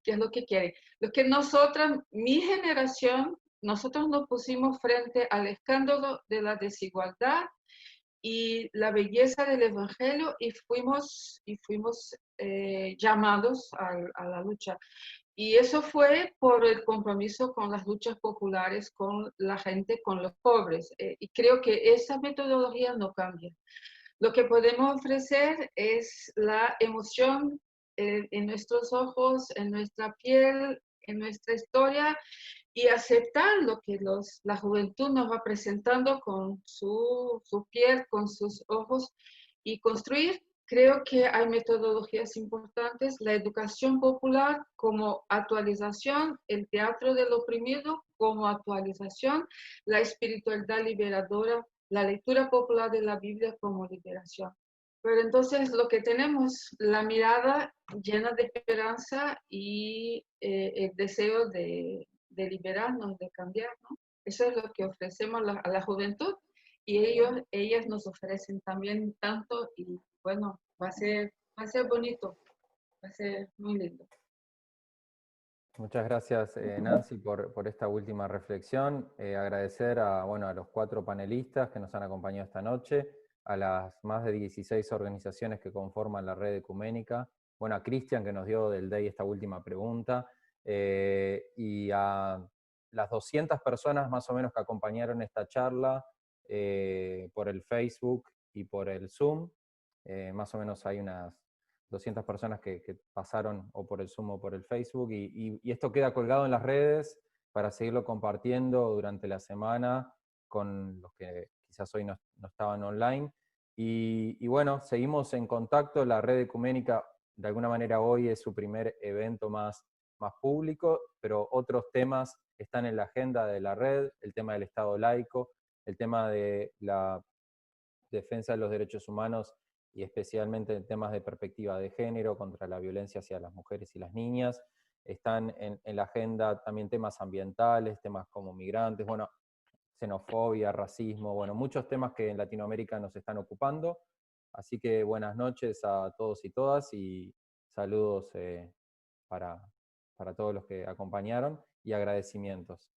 Speaker 8: es lo que quieren. Lo que nosotras, mi generación, nosotros nos pusimos frente al escándalo de la desigualdad y la belleza del Evangelio y fuimos llamados a la lucha. Y eso fue por el compromiso con las luchas populares, con la gente, con los pobres. Y creo que esa metodología no cambia. Lo que podemos ofrecer es la emoción en nuestros ojos, en nuestra piel, en nuestra historia, y aceptar lo que la juventud nos va presentando con su piel, con sus ojos, y construir. Creo que hay metodologías importantes, la educación popular como actualización, el teatro del oprimido como actualización, la espiritualidad liberadora, la lectura popular de la Biblia como liberación. Pero entonces lo que tenemos, la mirada llena de esperanza y el deseo de liberarnos, de cambiar, ¿no? Eso es lo que ofrecemos a la juventud y ellas nos ofrecen también tanto y bueno, va a ser bonito, va a ser muy lindo.
Speaker 2: Muchas gracias, Nancy, por esta última reflexión. Agradecer a los 4 panelistas que nos han acompañado esta noche, a las más de 16 organizaciones que conforman la red ecuménica, a Cristian, que nos dio del DEI esta última pregunta, y a las 200 personas más o menos que acompañaron esta charla por el Facebook y por el Zoom. Más o menos hay unas 200 personas que pasaron o por el Zoom o por el Facebook, y esto queda colgado en las redes para seguirlo compartiendo durante la semana con los que quizás hoy no estaban online. Y bueno, seguimos en contacto. La red ecuménica de alguna manera hoy es su primer evento más público, pero otros temas están en la agenda de la red: el tema del Estado laico, el tema de la defensa de los derechos humanos y especialmente en temas de perspectiva de género, contra la violencia hacia las mujeres y las niñas. Están en la agenda también temas ambientales, temas como migrantes, xenofobia, racismo, muchos temas que en Latinoamérica nos están ocupando. Así que buenas noches a todos y todas, y saludos para todos los que acompañaron, y agradecimientos.